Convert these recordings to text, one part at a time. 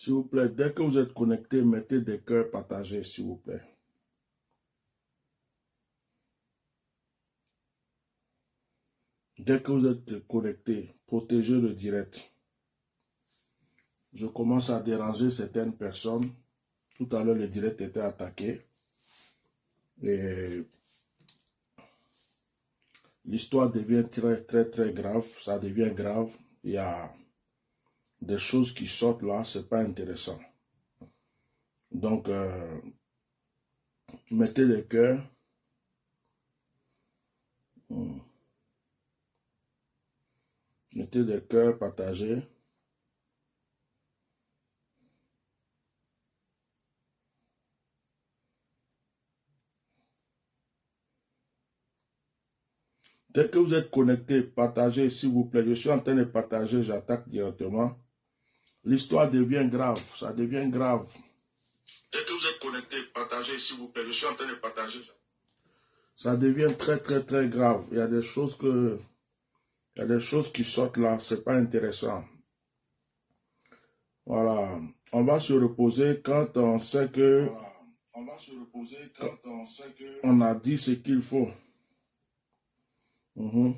S'il vous plaît, dès que vous êtes connecté, mettez des cœurs partagés, s'il vous plaît. Dès que vous êtes connecté, protégez le direct. Je commence à déranger certaines personnes. Tout à l'heure, le direct était attaqué. Et l'histoire devient très grave. Ça devient grave. Il y a des choses qui sortent là, c'est pas intéressant. Donc, mettez les cœurs. Mettez des cœurs partagés. Dès que vous êtes connecté, partagez, s'il vous plaît. Je suis en train de partager, j'attaque directement. L'histoire devient grave, ça devient grave. Dès que vous êtes connecté, partagez, s'il vous plaît. Je suis en train de partager. Ça devient très grave. Il y a des choses qui sortent là, c'est pas intéressant. Voilà. On va se reposer quand on sait que on a dit ce qu'il faut. On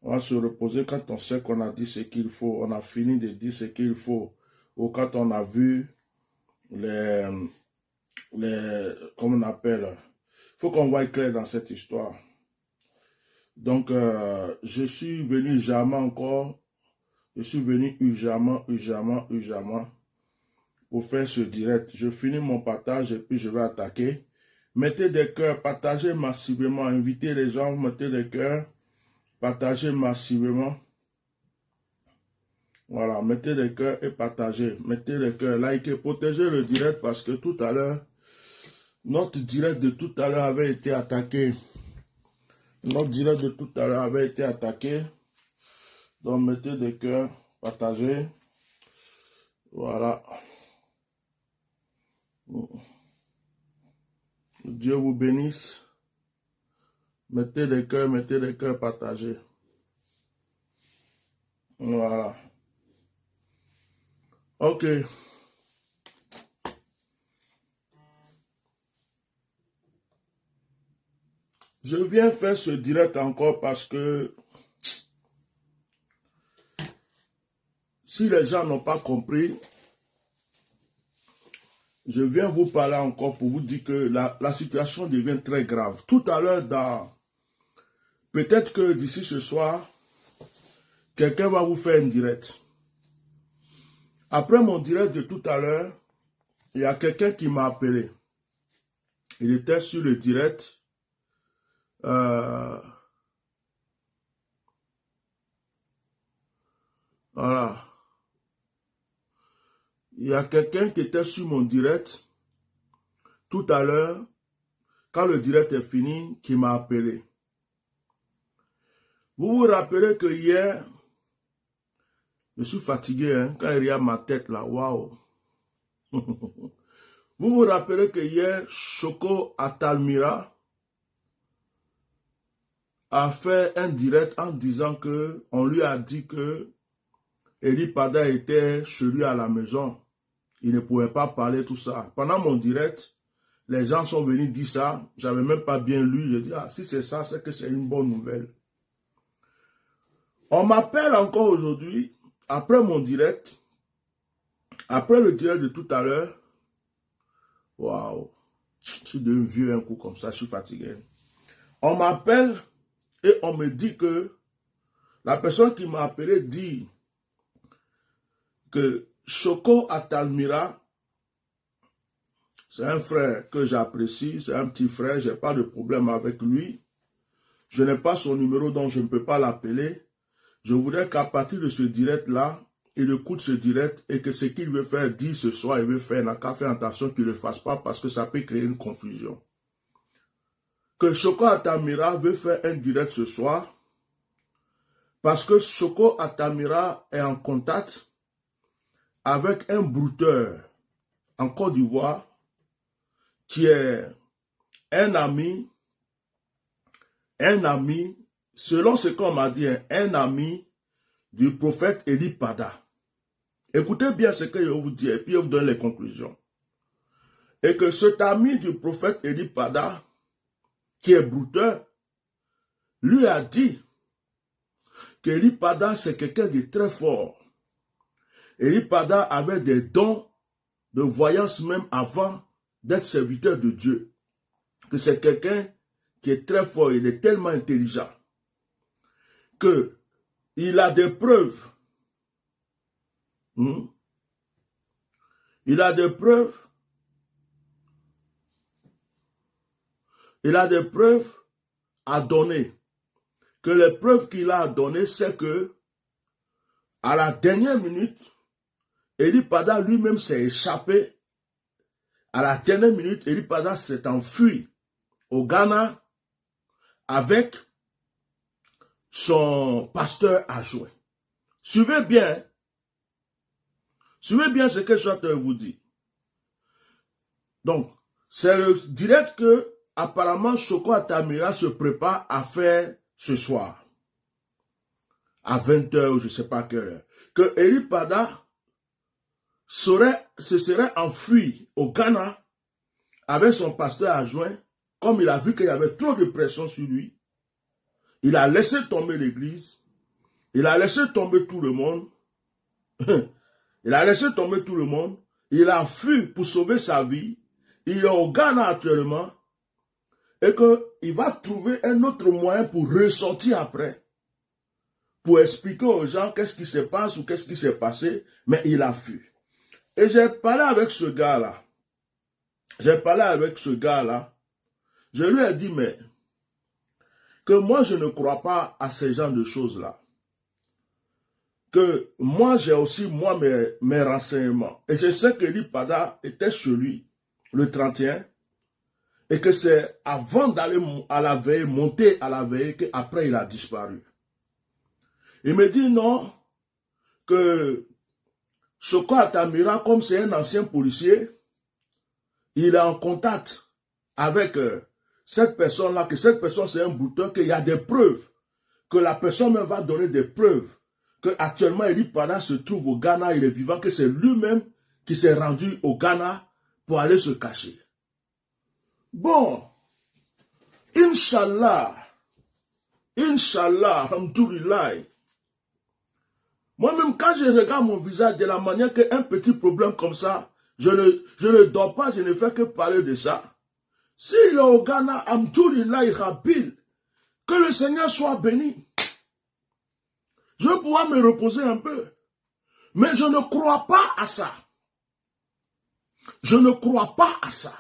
va se reposer quand on sait qu'on a dit ce qu'il faut. On a fini de dire ce qu'il faut. Ou quand on a vu comment on appelle. Il faut qu'on voie clair dans cette histoire. Donc, je suis venu jamais encore. Je suis venu urgemment pour faire ce direct. Je finis mon partage et puis je vais attaquer. Mettez des cœurs, partagez massivement, invitez les gens, mettez des cœurs, partagez massivement. Voilà, mettez des cœurs et partagez. Mettez des cœurs, likez, protégez le direct parce que tout à l'heure, notre direct de tout à l'heure avait été attaqué. Notre direct de tout à l'heure avait été attaqué. Donc, mettez des cœurs, partagez. Voilà. Dieu vous bénisse. Mettez des cœurs, partagez. Voilà. Ok. Je viens faire ce direct encore parce que si les gens n'ont pas compris, je viens vous parler encore pour vous dire que la situation devient très grave. Tout à l'heure, peut-être que d'ici ce soir, quelqu'un va vous faire un direct. Après mon direct de tout à l'heure, il y a quelqu'un qui m'a appelé. Il était sur le direct. Voilà. Il y a quelqu'un qui était sur mon direct tout à l'heure, quand le direct est fini, qui m'a appelé. Vous vous rappelez que hier, je suis fatigué, hein, quand il y a ma tête là, waouh. Vous vous rappelez que hier, Choco Atalmira a fait un direct en disant que on lui a dit que Eli Pada était chez lui à la maison. Il ne pouvait pas parler tout ça. Pendant mon direct, les gens sont venus dire ça. J'avais même pas bien lu. Je dis, ah, si c'est ça, c'est que c'est une bonne nouvelle. On m'appelle encore aujourd'hui, après mon direct, après le direct de tout à l'heure. Waouh, je suis devenu vieux un coup comme ça, je suis fatigué. On m'appelle et on me dit que la personne qui m'a appelé dit que Choco Atalmira, c'est un frère que j'apprécie, c'est un petit frère, je n'ai pas de problème avec lui. Je n'ai pas son numéro, donc je ne peux pas l'appeler. Je voudrais qu'à partir de ce direct-là, il écoute ce direct et que ce qu'il veut faire, dire ce soir, il veut faire, n'a qu'à faire attention qu'il ne le fasse pas parce que ça peut créer une confusion. Que Choco Atalmira veut faire un direct ce soir parce que Choco Atalmira est en contact avec un brouteur en Côte d'Ivoire qui est un ami, selon ce qu'on m'a dit, un ami du prophète Eli Pada. Écoutez bien ce que je vous dis et puis je vous donne les conclusions. Et que cet ami du prophète Eli Pada, qui est brouteur, lui a dit que Eli Pada c'est quelqu'un de très fort. Eli Pada avait des dons de voyance même avant d'être serviteur de Dieu. Que c'est quelqu'un qui est très fort, il est tellement intelligent que il a des preuves. Il a des preuves. Il a des preuves à donner. Que les preuves qu'il a à donner, c'est que à la dernière minute, Eli Pada lui-même s'est échappé. À la dernière minute, Eli Pada s'est enfui au Ghana avec son pasteur adjoint. Suivez bien ce que je suis en train de vous dire. Donc, c'est le direct que apparemment Soko Atamira se prépare à faire ce soir. À 20h ou je ne sais pas quelle heure. Que Eli Pada se serait enfui au Ghana avec son pasteur adjoint, comme il a vu qu'il y avait trop de pression sur lui. Il a laissé tomber l'église. Il a laissé tomber tout le monde. Il a laissé tomber tout le monde. Il a fui pour sauver sa vie. Il est au Ghana actuellement. Et qu'il va trouver un autre moyen pour ressortir après. Pour expliquer aux gens qu'est-ce qui se passe ou qu'est-ce qui s'est passé. Mais il a fui. Et j'ai parlé avec ce gars-là. Je lui ai dit, mais que moi je ne crois pas à ces genres de choses-là. Que moi j'ai aussi mes renseignements. Et je sais que Eli Pada était chez lui le 31. Et que c'est avant d'aller à la veille, monter à la veille, qu'après il a disparu. Il me dit non, que Soko Atamira, comme c'est un ancien policier, il est en contact avec cette personne-là, que cette personne c'est un brouteur, qu'il y a des preuves, que la personne même va donner des preuves, que actuellement Eli Pada se trouve au Ghana, il est vivant, que c'est lui-même qui s'est rendu au Ghana pour aller se cacher. Bon, Inch'Allah, Alhamdoulilah. Moi-même, quand je regarde mon visage de la manière qu'un petit problème comme ça, je ne dors pas, je ne fais que parler de ça. S'il est au Ghana, Alhamdoulilah, Rabbil, que le Seigneur soit béni. Je vais pouvoir me reposer un peu. Mais je ne crois pas à ça. Je ne crois pas à ça.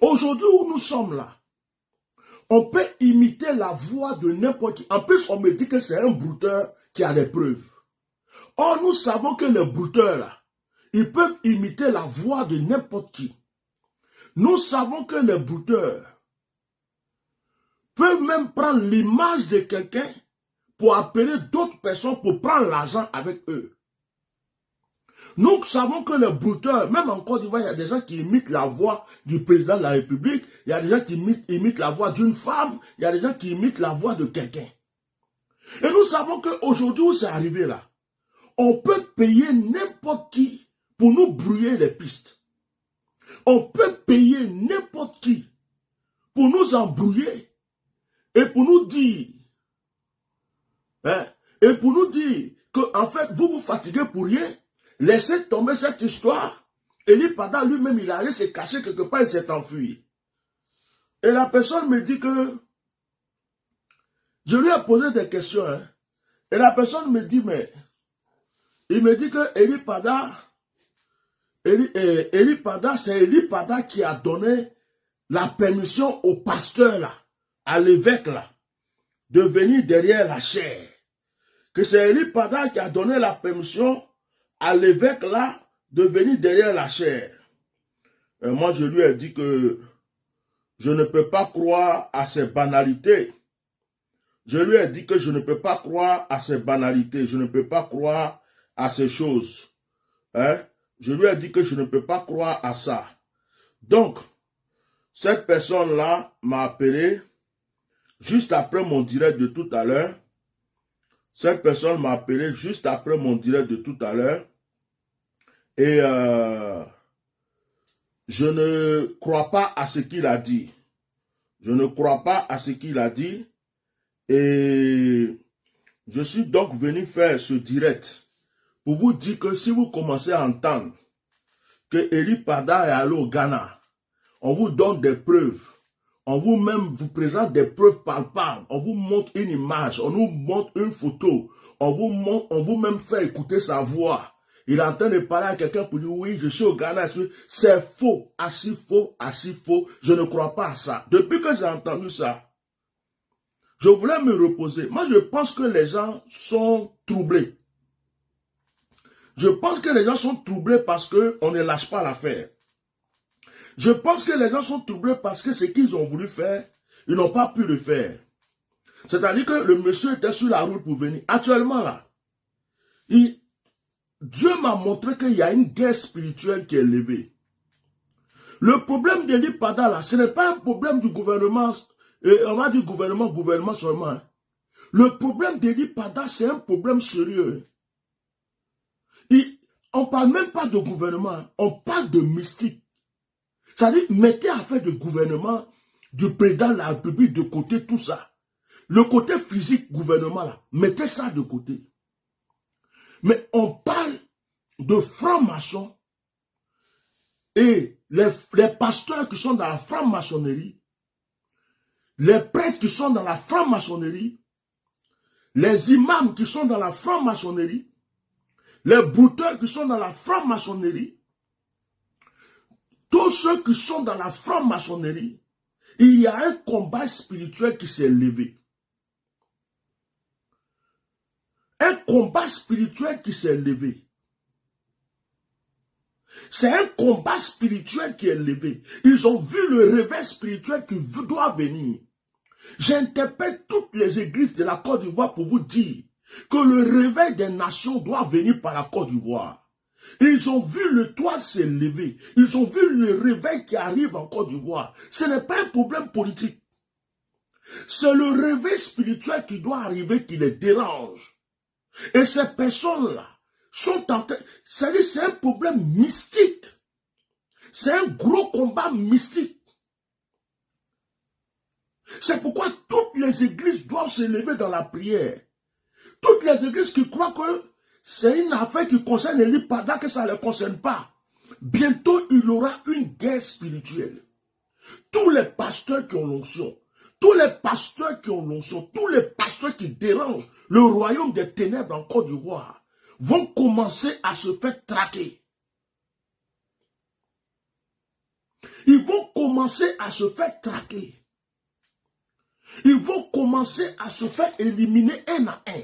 Aujourd'hui où nous sommes là, on peut imiter la voix de n'importe qui. En plus, on me dit que c'est un brouteur qui a des preuves. Or, nous savons que les brouteurs là, ils peuvent imiter la voix de n'importe qui. Nous savons que les brouteurs peuvent même prendre l'image de quelqu'un pour appeler d'autres personnes pour prendre l'argent avec eux. Nous savons que les brouteurs, même en Côte d'Ivoire, il y a des gens qui imitent la voix du président de la République, il y a des gens qui imitent la voix d'une femme, il y a des gens qui imitent la voix de quelqu'un. Et nous savons qu'aujourd'hui où c'est arrivé là, on peut payer n'importe qui pour nous brouiller les pistes. On peut payer n'importe qui pour nous embrouiller et pour nous dire, que en fait, vous vous fatiguez pour rien. Laissez tomber cette histoire. Eli Pada lui-même, il allait se cacher quelque part, il s'est enfui. Et la personne me dit que, je lui ai posé des questions, hein, et la personne me dit, mais, il me dit que Eli Pada, c'est Eli Pada qui a donné la permission au pasteur là, à l'évêque là, de venir derrière la chair. Que c'est Eli Pada qui a donné la permission à l'évêque là de venir derrière la chair. Et moi je lui ai dit que je ne peux pas croire à ces banalités. Je lui ai dit que je ne peux pas croire à ces banalités. Je ne peux pas croire à ces choses. Hein? Je lui ai dit que je ne peux pas croire à ça. Donc, cette personne-là m'a appelé juste après mon direct de tout à l'heure Cette personne m'a appelé juste après mon direct de tout à l'heure. Et je ne crois pas à ce qu'il a dit. Je ne crois pas à ce qu'il a dit. Et je suis donc venu faire ce direct pour vous dire que si vous commencez à entendre que Eli Pada est allé au Ghana, on vous donne des preuves. On vous présente des preuves palpables. On vous montre une image. On nous montre une photo. On vous même fait écouter sa voix. Il est en train de parler à quelqu'un pour dire oui, je suis au Ghana. C'est faux, archi faux, archi faux. Je ne crois pas à ça. Depuis que j'ai entendu ça, je voulais me reposer. Moi, je pense que les gens sont troublés. Je pense que les gens sont troublés parce qu'on ne lâche pas l'affaire. Je pense que les gens sont troublés parce que ce qu'ils ont voulu faire, ils n'ont pas pu le faire. C'est-à-dire que le monsieur était sur la route pour venir. Actuellement, là, Dieu m'a montré qu'il y a une guerre spirituelle qui est levée. Le problème d'Eli Pada, là, ce n'est pas un problème du gouvernement. On va dire gouvernement seulement. Hein. Le problème d'Eli Pada, c'est un problème sérieux. On ne parle même pas de gouvernement, hein. On parle de mystique. C'est-à-dire, mettez affaire de gouvernement, du président de la République de côté, tout ça. Le côté physique, gouvernement, là, mettez ça de côté. Mais on parle de francs-maçons et les pasteurs qui sont dans la franc-maçonnerie, les prêtres qui sont dans la franc-maçonnerie, les imams qui sont dans la franc-maçonnerie, les brouteurs qui sont dans la franc-maçonnerie, tous ceux qui sont dans la franc-maçonnerie, il y a un combat spirituel qui s'est levé. Un combat spirituel qui s'est levé. C'est un combat spirituel qui est levé. Ils ont vu le réveil spirituel qui doit venir. J'interpelle toutes les églises de la Côte d'Ivoire pour vous dire que le réveil des nations doit venir par la Côte d'Ivoire. Ils ont vu le toit se lever. Ils ont vu le réveil qui arrive en Côte d'Ivoire. Ce n'est pas un problème politique. C'est le réveil spirituel qui doit arriver qui les dérange. Et ces personnes-là sont en train... C'est un problème mystique. C'est un gros combat mystique. C'est pourquoi toutes les églises doivent se lever dans la prière. Toutes les églises qui croient que c'est une affaire qui concerne Eli Pada, que ça ne les concerne pas. Bientôt, il y aura une guerre spirituelle. Tous les pasteurs qui ont l'onction, tous les pasteurs qui ont l'onction, tous les pasteurs qui dérangent le royaume des ténèbres en Côte d'Ivoire vont commencer à se faire traquer. Ils vont commencer à se faire traquer. Ils vont commencer à se faire éliminer un à un.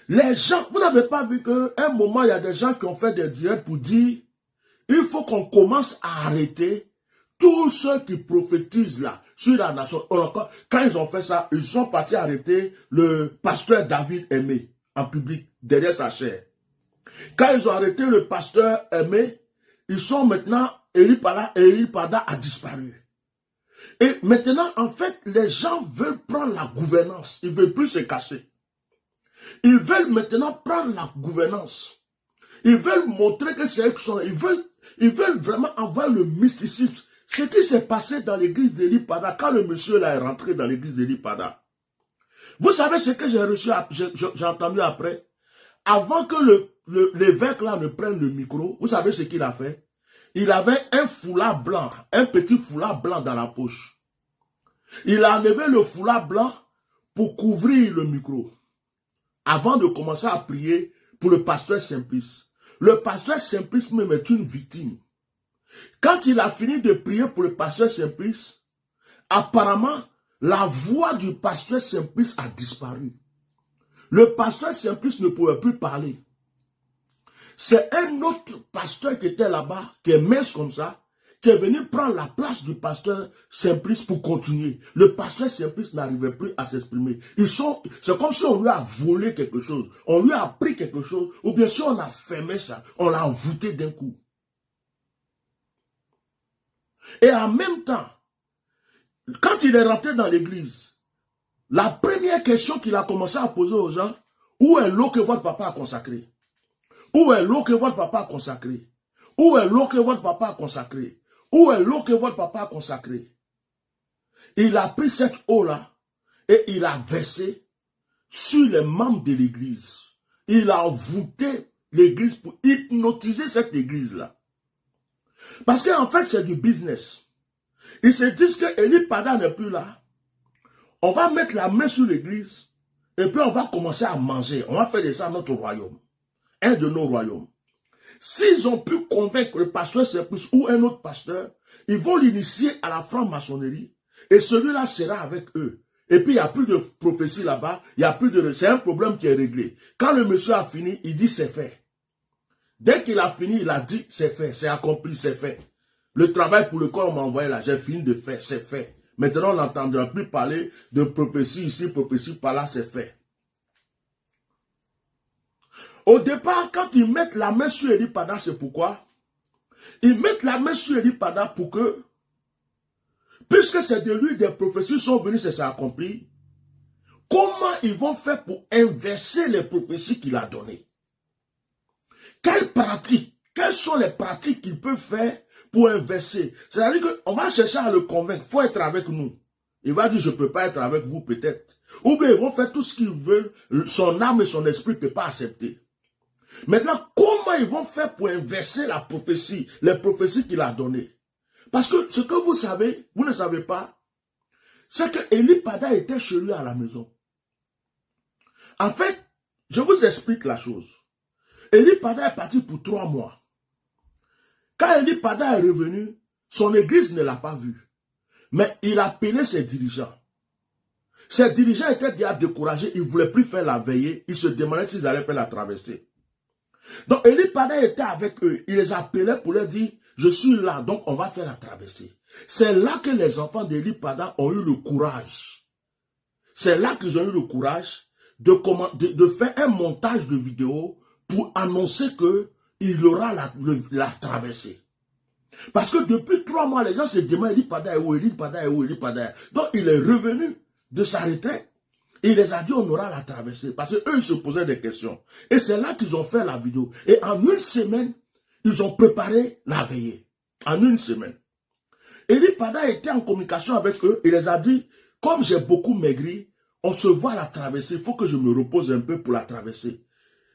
Les gens, vous n'avez pas vu qu'à un moment, il y a des gens qui ont fait des directs pour dire il faut qu'on commence à arrêter tous ceux qui prophétisent là sur la nation. Quand ils ont fait ça, ils sont partis arrêter le pasteur David Aimé en public, derrière sa chair. Quand ils ont arrêté le pasteur Aimé, ils sont maintenant, Eli Pada a disparu. Et maintenant, en fait, les gens veulent prendre la gouvernance. Ils ne veulent plus se cacher. Ils veulent maintenant prendre la gouvernance. Ils veulent montrer que c'est eux qui sont là. Ils veulent vraiment avoir le mysticisme. Ce qui s'est passé dans l'église d'Eli Pada, quand le monsieur là est rentré dans l'église d'Eli Pada. Vous savez ce que j'ai reçu, j'ai entendu après? Avant que l'évêque là ne prenne le micro, vous savez ce qu'il a fait? Il avait un foulard blanc, un petit foulard blanc dans la poche. Il a enlevé le foulard blanc pour couvrir le micro. Avant de commencer à prier pour le pasteur Simplice. Le pasteur Simplice même est une victime. Quand il a fini de prier pour le pasteur Simplice, apparemment, la voix du pasteur Simplice a disparu. Le pasteur Simplice ne pouvait plus parler. C'est un autre pasteur qui était là-bas, qui est mince comme ça, qui est venu prendre la place du pasteur Simplice pour continuer. Le pasteur Simplice n'arrivait plus à s'exprimer. C'est comme si on lui a volé quelque chose, on lui a pris quelque chose, ou bien si on a fermé ça, on l'a envoûté d'un coup. Et en même temps, quand il est rentré dans l'église, La première question qu'il a commencé à poser aux gens, où est l'eau que votre papa a consacrée? Où est l'eau que votre papa a consacrée? Où est l'eau que votre papa a consacrée? Où est l'eau que votre papa a consacrée? Il a pris cette eau-là et il a versé sur les membres de l'église. Il a voûté l'église pour hypnotiser cette église-là. Parce qu'en fait, c'est du business. Ils se disent que Eli Pada n'est plus là. On va mettre la main sur l'église et puis on va commencer à manger. On va faire de ça notre royaume. Un de nos royaumes. S'ils ont pu convaincre le pasteur Simplice ou un autre pasteur, ils vont l'initier à la franc-maçonnerie et celui-là sera avec eux. Et puis il n'y a plus de prophétie là-bas, il n'y a plus de... C'est un problème qui est réglé. Quand le monsieur a fini, il dit c'est fait. Dès qu'il a fini, il a dit c'est fait, c'est accompli, c'est fait. Le travail pour lequel on m'a envoyé là, j'ai fini de faire, c'est fait. Maintenant, on n'entendra plus parler de prophétie ici, prophétie par là, c'est fait. Au départ, quand ils mettent la main sur Eli Pada, c'est pourquoi? Ils mettent la main sur Eli Pada pour que, puisque c'est de lui des prophéties sont venues, c'est accompli, comment ils vont faire pour inverser les prophéties qu'il a données? Quelles pratiques, quelles sont les pratiques qu'ils peuvent faire pour inverser? C'est-à-dire qu'on va chercher à le convaincre, il faut être avec nous. Il va dire, je ne peux pas être avec vous peut-être. Ou bien ils vont faire tout ce qu'ils veulent, son âme et son esprit ne peuvent pas accepter. Maintenant, comment ils vont faire pour inverser la prophétie, les prophéties qu'il a données? Parce que ce que vous savez, vous ne savez pas, c'est que Eli Pada était chez lui à la maison. En fait, je vous explique la chose. Eli Pada est parti pour 3 mois. Quand Eli Pada est revenu, son église ne l'a pas vu. Mais il a appelé ses dirigeants. Ses dirigeants étaient déjà découragés, ils ne voulaient plus faire la veillée, ils se demandaient s'ils allaient faire la traversée. Donc Eli Pada était avec eux, il les appelait pour leur dire, je suis là, donc on va faire la traversée. C'est là que les enfants d'Eli Pada ont eu le courage. C'est là qu'ils ont eu le courage de faire un montage de vidéo pour annoncer qu'il aura la traversée. Parce que depuis 3 mois, les gens se demandent, Eli Pada est où, Eli Pada est où, Eli Pada est où. Donc il est revenu de sa retraite. Il les a dit, on aura la traversée. Parce qu'eux, ils se posaient des questions. Et c'est là qu'ils ont fait la vidéo. Et en 1 semaine, ils ont préparé la veillée. En 1 semaine. Eli Pada était en communication avec eux. Il les a dit, comme j'ai beaucoup maigri, on se voit à la traversée. Il faut que je me repose un peu pour la traversée.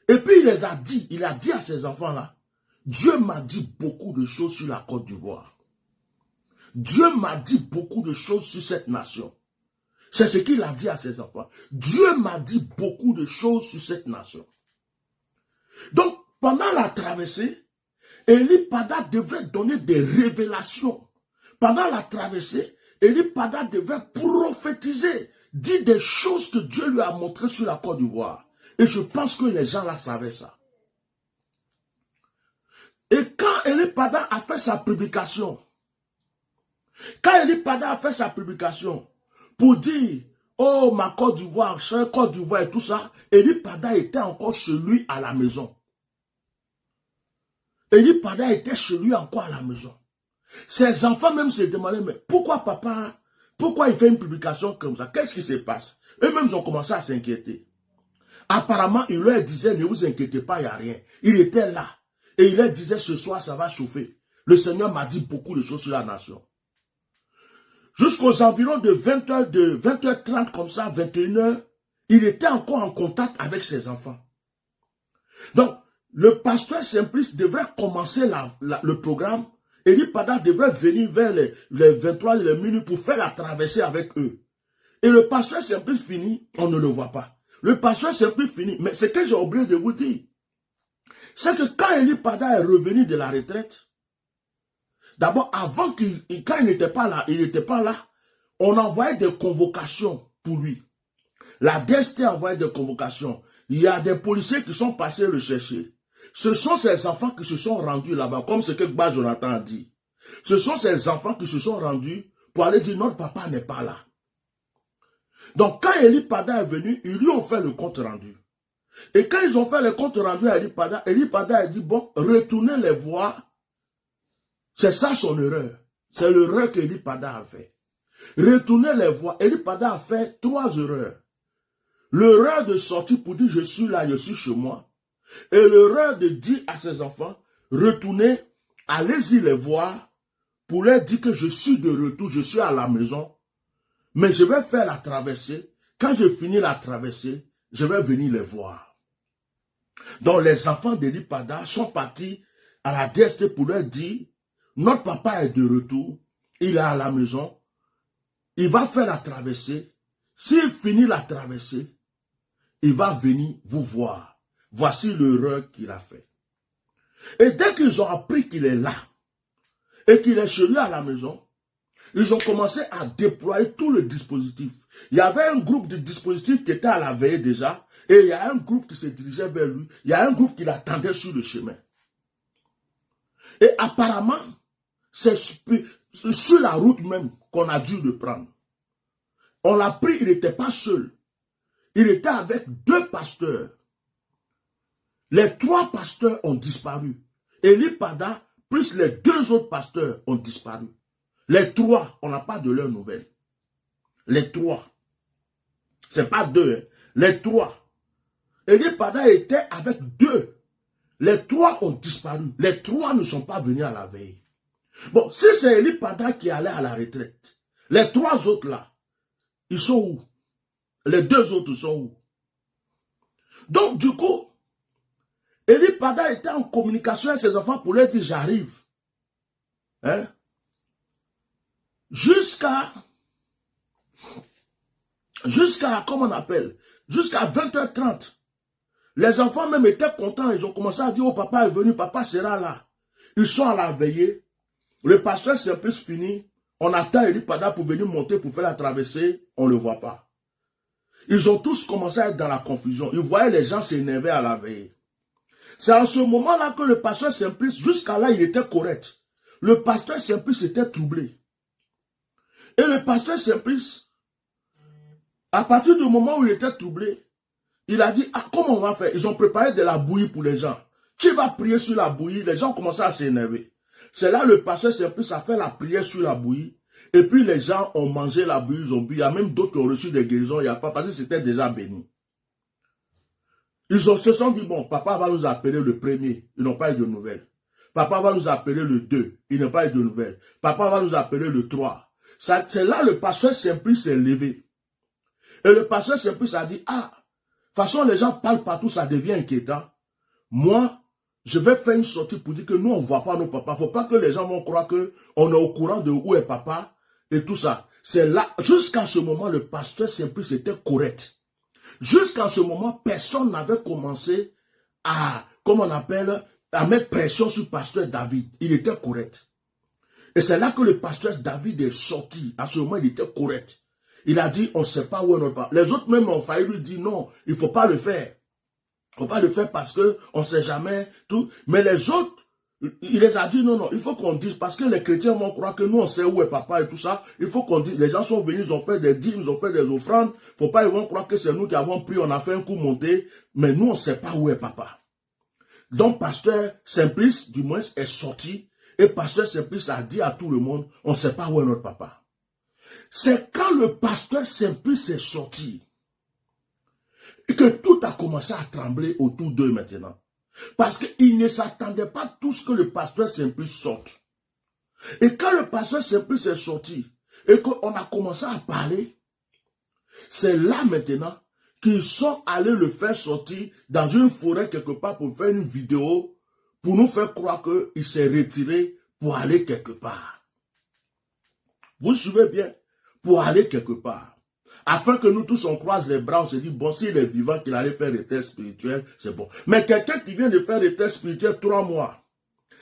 Et puis il les a dit, il a dit à ses enfants-là, Dieu m'a dit beaucoup de choses sur la Côte d'Ivoire. Dieu m'a dit beaucoup de choses sur cette nation. C'est ce qu'il a dit à ses enfants. Dieu m'a dit beaucoup de choses sur cette nation. Donc, pendant la traversée, Eli Pada devrait donner des révélations. Pendant la traversée, Eli Pada devait prophétiser, dire des choses que Dieu lui a montrées sur la Côte d'Ivoire. Et je pense que les gens là savaient ça. Et quand Eli Pada a fait sa publication, pour dire, oh ma Côte d'Ivoire, cher Côte d'Ivoire et tout ça, Eli Pada était encore chez lui à la maison. Eli Pada était chez lui encore à la maison. Ses enfants même se demandaient, mais pourquoi papa, pourquoi il fait une publication comme ça? Qu'est-ce qui se passe? Eux-mêmes ont commencé à s'inquiéter. Apparemment, il leur disait, ne vous inquiétez pas, il n'y a rien. Il était là. Et il leur disait, ce soir, ça va chauffer. Le Seigneur m'a dit beaucoup de choses sur la nation. Jusqu'aux environs de 20h, de 20h30 comme ça, 21h, il était encore en contact avec ses enfants. Donc, le pasteur Simplice devrait commencer le programme. Eli Pada devrait venir vers les 23 minutes pour faire la traversée avec eux. Et le pasteur Simplice finit, on ne le voit pas. Le pasteur Simplice finit. Mais ce que j'ai oublié de vous dire, c'est que quand Eli Pada est revenu de la retraite, d'abord, avant quand il n'était pas là, on envoyait des convocations pour lui. La DST envoyait des convocations. Il y a des policiers qui sont passés le chercher. Ce sont ces enfants qui se sont rendus là-bas, comme ce que Gba Jonathan a dit. Ce sont ces enfants qui se sont rendus pour aller dire, notre papa n'est pas là. Donc, quand Eli Pada est venu, ils lui ont fait le compte rendu. Et quand ils ont fait le compte rendu à Eli Pada a dit, bon, retournez les voir. C'est ça son erreur. C'est l'erreur qu'Eli Pada a fait. Retourner les voir. Eli Pada a fait 3 erreurs. L'erreur de sortir pour dire je suis là, je suis chez moi. Et l'erreur de dire à ses enfants, retournez, allez-y les voir pour leur dire que je suis de retour, je suis à la maison. Mais je vais faire la traversée. Quand je finis la traversée, je vais venir les voir. Donc les enfants d'Eli Pada sont partis à la DST pour leur dire, notre papa est de retour, il est à la maison, il va faire la traversée. S'il finit la traversée, il va venir vous voir. Voici l'erreur qu'il a fait. Et dès qu'ils ont appris qu'il est là, et qu'il est chez lui à la maison, ils ont commencé à déployer tout le dispositif. Il y avait un groupe de dispositifs qui était à la veille déjà, et il y a un groupe qui se dirigeait vers lui, il y a un groupe qui l'attendait sur le chemin. Et apparemment, c'est sur la route même qu'on a dû le prendre. On l'a pris, il n'était pas seul. Il était avec 2 pasteurs. Les 3 pasteurs ont disparu. Eli Pada plus les 2 autres pasteurs ont disparu. Les 3, on n'a pas de leurs nouvelles. Les 3. C'est pas 2, hein. Les 3. Eli Pada était avec 2. Les 3 ont disparu. Les 3 ne sont pas venus à la veille. Bon, si c'est Eli Pada qui allait à la retraite, les 3 autres là, ils sont où? Les 2 autres sont où? Donc, du coup, Eli Pada était en communication avec ses enfants pour leur dire j'arrive. Hein? Jusqu'à, comment on appelle? Jusqu'à 20h30. Les enfants même étaient contents. Ils ont commencé à dire, oh, papa est venu, papa sera là. Ils sont à la veillée. Le pasteur Simplice fini. On attend Eli Pada pour venir monter pour faire la traversée. On ne le voit pas. Ils ont tous commencé à être dans la confusion. Ils voyaient les gens s'énerver à la veille. C'est en ce moment-là que le pasteur Simplice, jusqu'à là, il était correct. Le pasteur Simplice était troublé. Et le pasteur Simplice, à partir du moment où il était troublé, il a dit, ah, comment on va faire? Ils ont préparé de la bouillie pour les gens. Qui va prier sur la bouillie? Les gens ont commencé à s'énerver. C'est là le pasteur Simplice a fait la prière sur la bouillie. Et puis les gens ont mangé la bouillie, ils ont bu. Il y a même d'autres qui ont reçu des guérisons. Il n'y a pas, parce que c'était déjà béni. Ils se sont dit, bon, papa va nous appeler le 1er. Ils n'ont pas eu de nouvelles. Papa va nous appeler le 2. Ils n'ont pas eu de nouvelles. Papa va nous appeler le 3. C'est là le pasteur Simplice s'est levé. Et le pasteur Simplice a dit, ah, de toute façon, les gens parlent partout, ça devient inquiétant. Moi, je vais faire une sortie pour dire que nous, on ne voit pas nos papas. Il ne faut pas que les gens vont croire qu'on est au courant de où est papa et tout ça. C'est là, jusqu'à ce moment, le pasteur Simplice était correct. Jusqu'à ce moment, personne n'avait commencé à, comment on appelle, à mettre pression sur le pasteur David. Il était correct. Et c'est là que le pasteur David est sorti. À ce moment, il était correct. Il a dit, on ne sait pas où est notre papa. Les autres même ont failli lui dire, non, il ne faut pas le faire. Il ne faut pas le faire parce qu'on ne sait jamais tout. Mais les autres, il les a dit, non, non, il faut qu'on dise, parce que les chrétiens vont croire que nous, on sait où est papa et tout ça. Il faut qu'on dise, les gens sont venus, ils ont fait des dîmes, ils ont fait des offrandes. Il ne faut pas, ils vont croire que c'est nous qui avons pris, on a fait un coup monté. Mais nous, on ne sait pas où est papa. Donc, pasteur Simplice, du moins, est sorti. Et pasteur Simplice a dit à tout le monde, on ne sait pas où est notre papa. C'est quand le pasteur Simplice est sorti et que tout a commencé à trembler autour d'eux maintenant. Parce qu'ils ne s'attendaient pas tous que le pasteur Simplice sorte. Et quand le pasteur Simplice est sorti et qu'on a commencé à parler, c'est là maintenant qu'ils sont allés le faire sortir dans une forêt quelque part pour faire une vidéo pour nous faire croire qu'il s'est retiré pour aller quelque part. Vous suivez bien? Pour aller quelque part. Afin que nous tous on croise les bras, on se dit, bon, s'il est vivant, qu'il allait faire des tests spirituels, c'est bon. Mais quelqu'un qui vient de faire des tests spirituels 3 mois,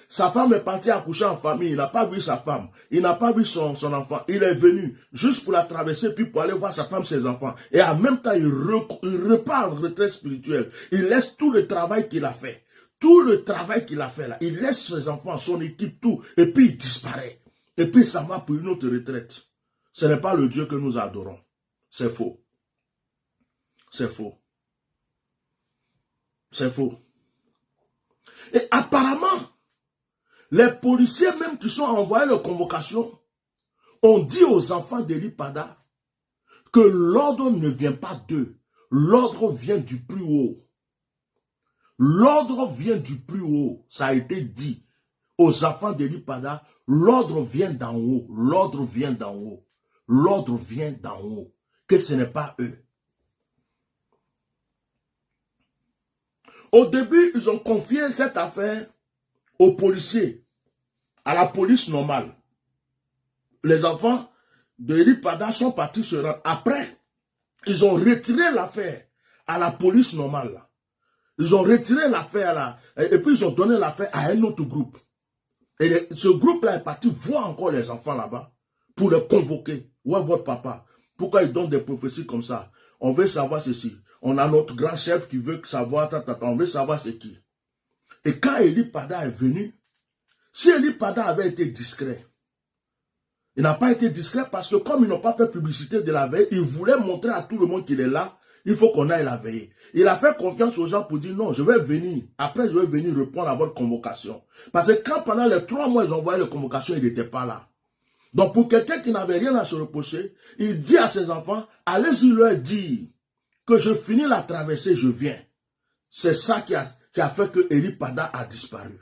sa femme est partie accoucher en famille, il n'a pas vu sa femme, il n'a pas vu son enfant, il est venu juste pour la traverser, puis pour aller voir sa femme, ses enfants. Et en même temps, il repart en retraite spirituelle. Il laisse tout le travail qu'il a fait. Tout le travail qu'il a fait là, il laisse ses enfants, son équipe, tout, et puis il disparaît. Et puis ça va pour une autre retraite. Ce n'est pas le Dieu que nous adorons. C'est faux. C'est faux. C'est faux. Et apparemment, les policiers même qui sont envoyés leur convocation On dit aux enfants d'Eli Pada que l'ordre ne vient pas d'eux. L'ordre vient du plus haut. L'ordre vient du plus haut. Ça a été dit aux enfants d'Eli Pada. L'ordre vient d'en haut. L'ordre vient d'en haut. L'ordre vient d'en haut. Que ce n'est pas eux. Au début, ils ont confié cette affaire aux policiers, à la police normale. Les enfants de Eli Pada sont partis se rendre. Après, ils ont retiré l'affaire à la police normale. Ils ont retiré l'affaire et puis ils ont donné l'affaire à un autre groupe. Et ce groupe-là est parti voir encore les enfants là-bas pour les convoquer. Où est votre papa? Pourquoi il donne des prophéties comme ça? On veut savoir ceci. On a notre grand chef qui veut savoir, on veut savoir c'est qui. Et quand Eli Pada est venu, si Eli Pada avait été discret, il n'a pas été discret parce que comme ils n'ont pas fait publicité de la veille, il voulait montrer à tout le monde qu'il est là, il faut qu'on aille la veiller. Il a fait confiance aux gens pour dire non, je vais venir. Après, je vais venir répondre à votre convocation. Parce que quand pendant les 3 mois, ils ont envoyé les convocations, il n'était pas là. Donc pour quelqu'un qui n'avait rien à se reprocher, il dit à ses enfants, allez-y leur dire que je finis la traversée, je viens. C'est ça qui a fait que Eli Pada a disparu.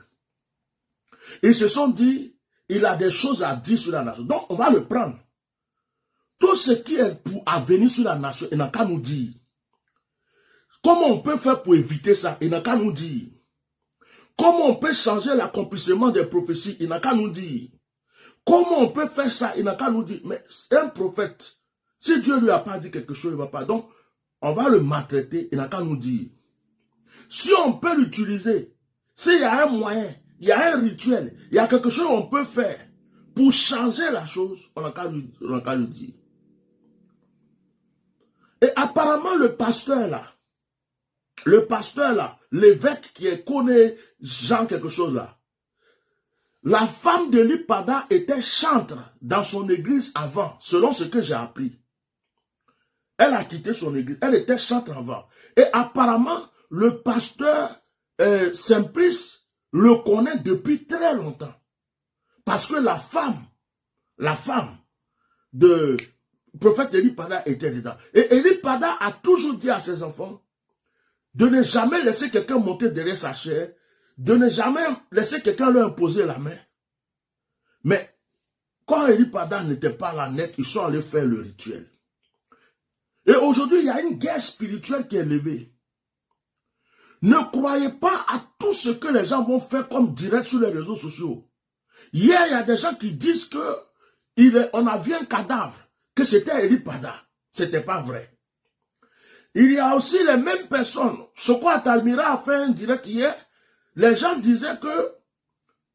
Ils se sont dit, il a des choses à dire sur la nation. Donc on va le prendre. Tout ce qui est pour venir sur la nation, il n'a qu'à nous dire. Comment on peut faire pour éviter ça? Il n'a qu'à nous dire. Comment on peut changer l'accomplissement des prophéties? Il n'a qu'à nous dire. Comment on peut faire ça? Il n'a qu'à nous dire. Mais un prophète, si Dieu lui a pas dit quelque chose, il ne va pas. Donc, on va le maltraiter, il n'a qu'à nous dire. Si on peut l'utiliser, s'il y a un moyen, il y a un rituel, il y a quelque chose qu'on peut faire pour changer la chose, on n'a qu'à lui dire. Et apparemment, le pasteur là, l'évêque qui connaît Jean quelque chose là, la femme de Eli Pada était chantre dans son église avant, selon ce que j'ai appris. Elle a quitté son église, elle était chantre avant. Et apparemment, le pasteur Simplice le connaît depuis très longtemps. Parce que la femme de prophète Eli Pada était dedans. Et Eli Pada a toujours dit à ses enfants de ne jamais laisser quelqu'un monter derrière sa chair, de ne jamais laisser quelqu'un leur imposer la main. Mais quand Eli Pada n'était pas là net, ils sont allés faire le rituel. Et aujourd'hui, il y a une guerre spirituelle qui est levée. Ne croyez pas à tout ce que les gens vont faire comme direct sur les réseaux sociaux. Hier, il y a des gens qui disent qu'on a vu un cadavre, que c'était Eli Pada. Ce n'était pas vrai. Il y a aussi les mêmes personnes. Soko Atalmira a fait un direct hier. Les gens disaient que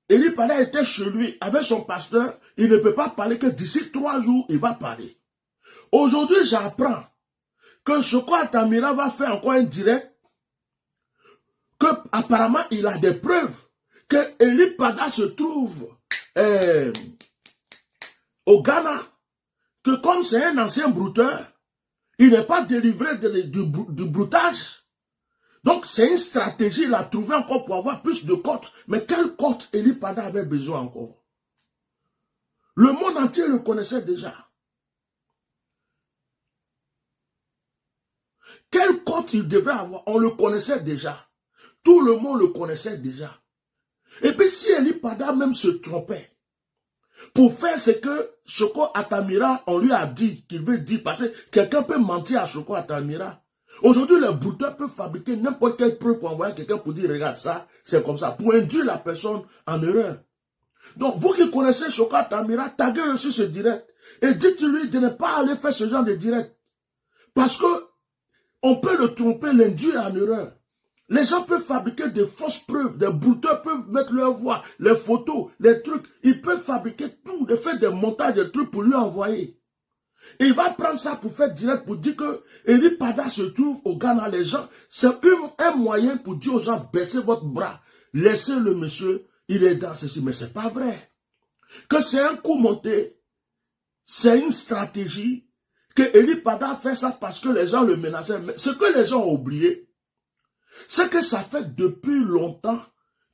Eli Pada était chez lui avec son pasteur. Il ne peut pas parler que d'ici 3 jours, il va parler. Aujourd'hui, j'apprends que Soko Atalmira va faire encore un direct. Que apparemment, il a des preuves que Eli Pada se trouve au Ghana. Que comme c'est un ancien brouteur, il n'est pas délivré du broutage. Donc, c'est une stratégie, il a trouvé encore pour avoir plus de côtes. Mais quelle côte Eli Pada avait besoin encore? Le monde entier le connaissait déjà. Quelle côte il devrait avoir? On le connaissait déjà. Tout le monde le connaissait déjà. Et puis, si Eli Pada même se trompait, pour faire ce que Soko Atalmira, on lui a dit, qu'il veut dire, parce que quelqu'un peut mentir à Soko Atalmira. Aujourd'hui, les brouteurs peuvent fabriquer n'importe quelle preuve pour envoyer quelqu'un pour dire, regarde ça, c'est comme ça, pour induire la personne en erreur. Donc, vous qui connaissez Soko Atalmira, taguez-le sur ce direct et dites-lui de ne pas aller faire ce genre de direct. Parce que on peut le tromper, l'induire en erreur. Les gens peuvent fabriquer des fausses preuves, des brouteurs peuvent mettre leur voix, les photos, les trucs. Ils peuvent fabriquer tout, de faire des montages de trucs pour lui envoyer. Et il va prendre ça pour faire direct, pour dire que Eli Pada se trouve au Ghana. Les gens, c'est un moyen pour dire aux gens, baissez votre bras, laissez le monsieur, il est dans ceci. Mais c'est pas vrai. Que c'est un coup monté, c'est une stratégie, que Eli Pada fait ça parce que les gens le menaçaient. Mais ce que les gens ont oublié, c'est que ça fait depuis longtemps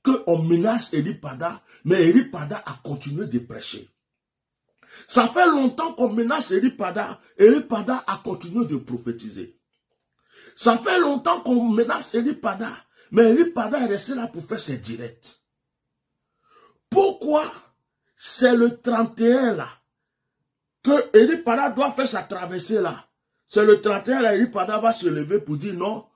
qu'on menace Eli Pada, mais Eli Pada a continué de prêcher. Ça fait longtemps qu'on menace Eri Pada. Eri Pada a continué de prophétiser. Ça fait longtemps qu'on menace Eri Pada. Mais Eri Pada est resté là pour faire ses directs. Pourquoi c'est le 31 là que Eri Pada doit faire sa traversée là? C'est le 31 là, Eri Pada va se lever pour dire non,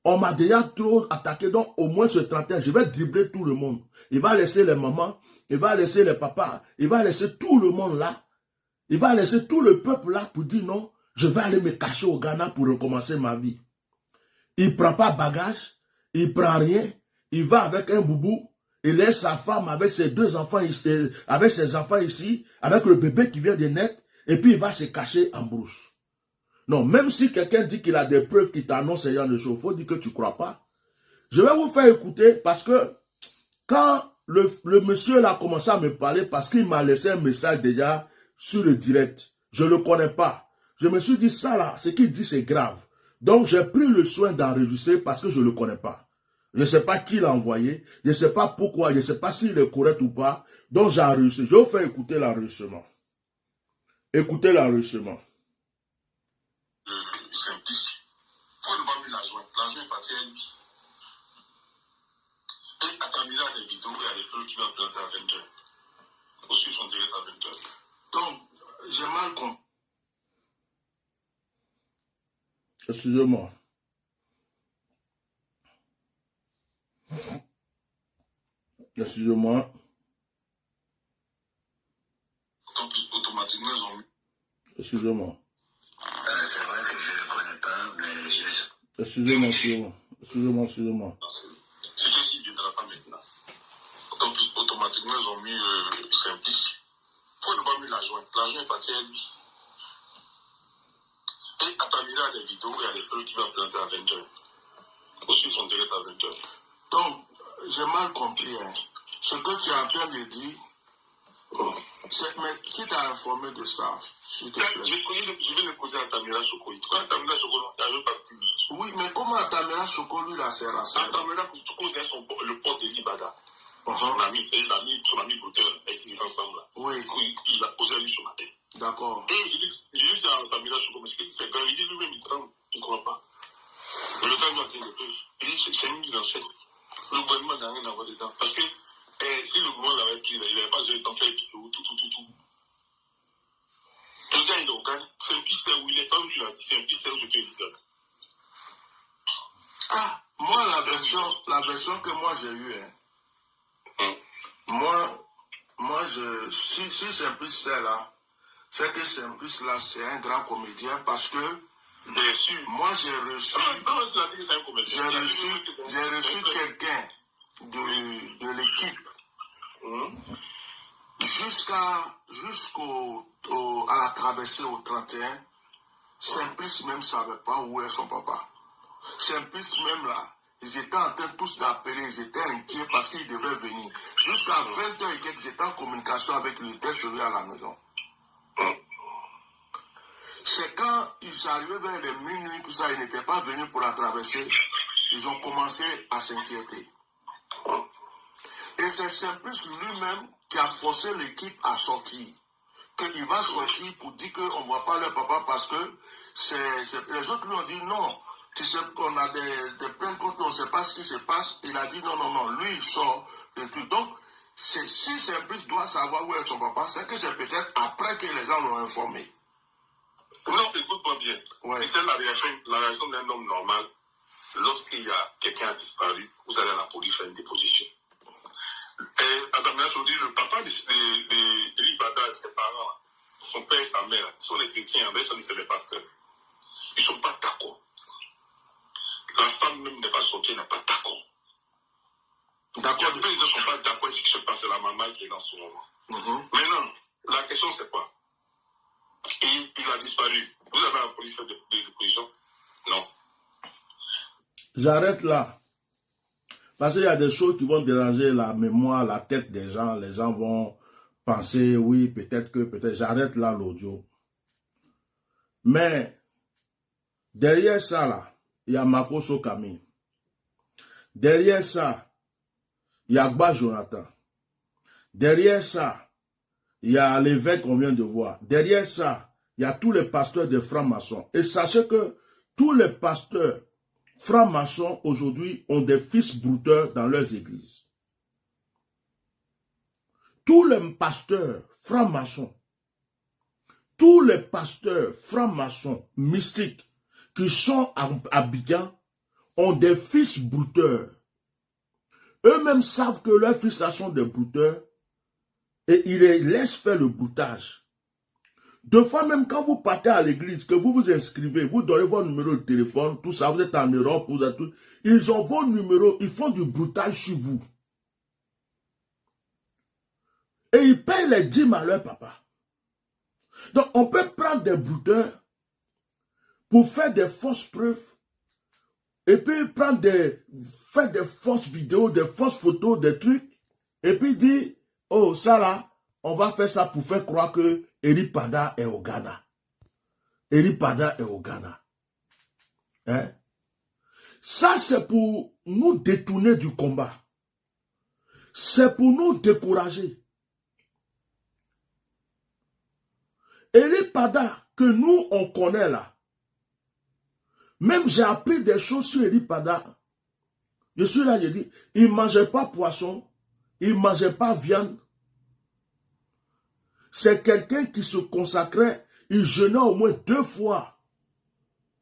on m'a déjà trop attaqué, donc au moins ce 31, je vais dribbler tout le monde. Il va laisser les mamans, il va laisser les papas, il va laisser tout le monde là. Il va laisser tout le peuple là pour dire non, je vais aller me cacher au Ghana pour recommencer ma vie. Il ne prend pas bagage, il ne prend rien, il va avec un boubou, il laisse sa femme avec ses deux enfants ici, avec ses enfants ici, avec le bébé qui vient de naître, et puis il va se cacher en brousse. Non, même si quelqu'un dit qu'il a des preuves qui t'annoncent ce genre de choses, il faut dire que tu ne crois pas. Je vais vous faire écouter parce que quand le monsieur là a commencé à me parler, parce qu'il m'a laissé un message déjà sur le direct, je ne le connais pas. Je me suis dit ça là, ce qu'il dit c'est grave. Donc j'ai pris le soin d'enregistrer parce que je ne le connais pas. Je ne sais pas qui l'a envoyé, je ne sais pas pourquoi, je ne sais pas s'il est correct ou pas. Donc j'ai enregistré. Je vais vous faire écouter l'enregistrement. Écoutez l'enregistrement. Simplice. Pour ne pas mis la joie est partie à lui. Et à Camilla, des vidéos, il y a des trucs qui vont planter à 20h. Aussi, ils sont direct à 20h. Donc, j'ai mal compris. Excusez-moi. Excusez-moi. Donc, automatiquement, ils ont mis. Excusez-moi. C'est vrai que je ne le connais pas, mais je... Excusez-moi, excusez-moi. Excusez-moi, excusez-moi. C'est que si tu ne l'as pas maintenant. Donc, automatiquement, ils ont mis Simplice. Pour ne pas mis la joie est partie à lui. Et à Camilla, des vidéos, il y a des trucs qui vont planter à 20h. Aussi, ils sont direct à 20h. Donc, j'ai mal compris. Hein. Ce que tu es en train de dire, mais qui t'a informé de ça, s'il te plaît? Je vais le poser à Tamira Soko. Quand Tamira Soko, il avait pas stylé. Oui, mais comment Tamira Soko, lui, la sert à ça? Tamira Soko, c'est le pote de Libada. Son ami Bouter, avec qui ils sont ensemble. Oui. Il a posé à lui ce matin. D'accord. Et je lui dis à Tamira Soko, parce que c'est quand il dit lui-même, il tremble, il ne croit pas. Mais le gars lui a dit des preuves. Il dit c'est une mise en scène. Le gouvernement n'a rien à voir dedans. Parce que si le gouvernement l'avait pris, il n'avait pas eu le temps de faire vidéo, tout. Le gars, il est au Ghana. C'est un piste où il est, comme tu l'as dit, c'est un piste où je te dis. Ah, moi, la version que moi j'ai eue, moi, si Simplice c'est là, c'est que Simplice là, c'est un grand comédien parce que, bien sûr, moi j'ai reçu quelqu'un de l'équipe à la traversée au 31. Simplice même ne savait pas où est son papa. Simplice même là, ils étaient en train tous d'appeler, ils étaient inquiets parce qu'ils devaient venir. Jusqu'à 20h et quelques, j'étais en communication avec lui, il était chez lui à la maison. C'est quand ils arrivaient vers les minuit, tout ça, ils n'étaient pas venus pour la traversée, ils ont commencé à s'inquiéter. Et c'est Simplice lui-même qui a forcé l'équipe à sortir. Qu'il va sortir pour dire qu'on ne voit pas leur papa parce que les autres lui ont dit non. Tu sais qu'on a des plaintes contre nous, on ne sait pas ce qui se passe. Il a dit non, lui il sort et tout. Donc, si Simplice doit savoir où est son papa, c'est que c'est peut-être après que les gens l'ont informé. Non, écoute-moi bien. Ouais. C'est la réaction d'un homme normal. Lorsqu'il y a quelqu'un a disparu, vous allez à la police faire une déposition. À Damien Chaudi, le papa de Libada, ses parents, son père et sa mère, sont les chrétiens, mais c'est les pasteurs. Ils ne sont pas d'accord. La femme même n'est pas sortie, elle n'a pas d'accord. D'accord. Les gens ne sont pas d'accord ce qui se passe, c'est la maman qui est dans ce moment. Maintenant, la question c'est quoi? Il a disparu. Vous avez la police fait des dépositions? Non. J'arrête là. Parce qu'il y a des choses qui vont déranger la mémoire, la tête des gens. Les gens vont penser, oui, peut-être. J'arrête là l'audio. Mais, derrière ça, là, il y a Makoso Camille. Derrière ça, il y a Gba Jonathan. Derrière ça, il y a l'évêque qu'on vient de voir. Derrière ça, il y a tous les pasteurs des francs-maçons. Et sachez que tous les pasteurs francs-maçons aujourd'hui ont des fils brouteurs dans leurs églises. Tous les pasteurs francs-maçons, tous les pasteurs francs-maçons mystiques qui sont à Abidjan ont des fils brouteurs. Eux-mêmes savent que leurs fils là sont des brouteurs et ils les laissent faire le broutage. Deux fois même quand vous partez à l'église, que vous vous inscrivez, vous donnez votre numéro de téléphone, tout ça, vous êtes en Europe, vous êtes tout, ils ont vos numéros, ils font du broutage sur vous. Et ils payent les dîmes à leur papa. Donc on peut prendre des brouteurs pour faire des fausses preuves et puis faire des fausses vidéos, des fausses photos, des trucs, et puis dire, oh ça là, on va faire ça pour faire croire que Eri Pada est au Ghana. Eri Pada est au Ghana. Hein? Ça c'est pour nous détourner du combat. C'est pour nous décourager. Eri Pada que nous on connaît là, même j'ai appris des choses sur Eri Pada. Je suis là, je dis, il ne mangeait pas poisson, il ne mangeait pas viande. C'est quelqu'un qui se consacrait, il jeûnait au moins 2 fois,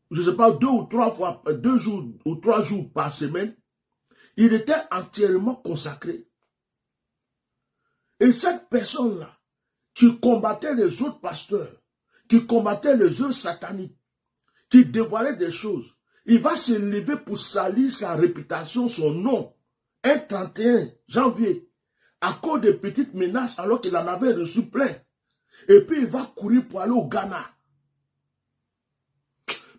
je ne sais pas, 2 ou 3 fois, 2 jours ou 3 jours par semaine. Il était entièrement consacré. Et cette personne-là, qui combattait les autres pasteurs, qui combattait les œuvres sataniques, qui dévoilait des choses, il va se lever pour salir sa réputation, son nom, un 31 janvier, à cause de petites menaces alors qu'il en avait reçu plein. Et puis il va courir pour aller au Ghana.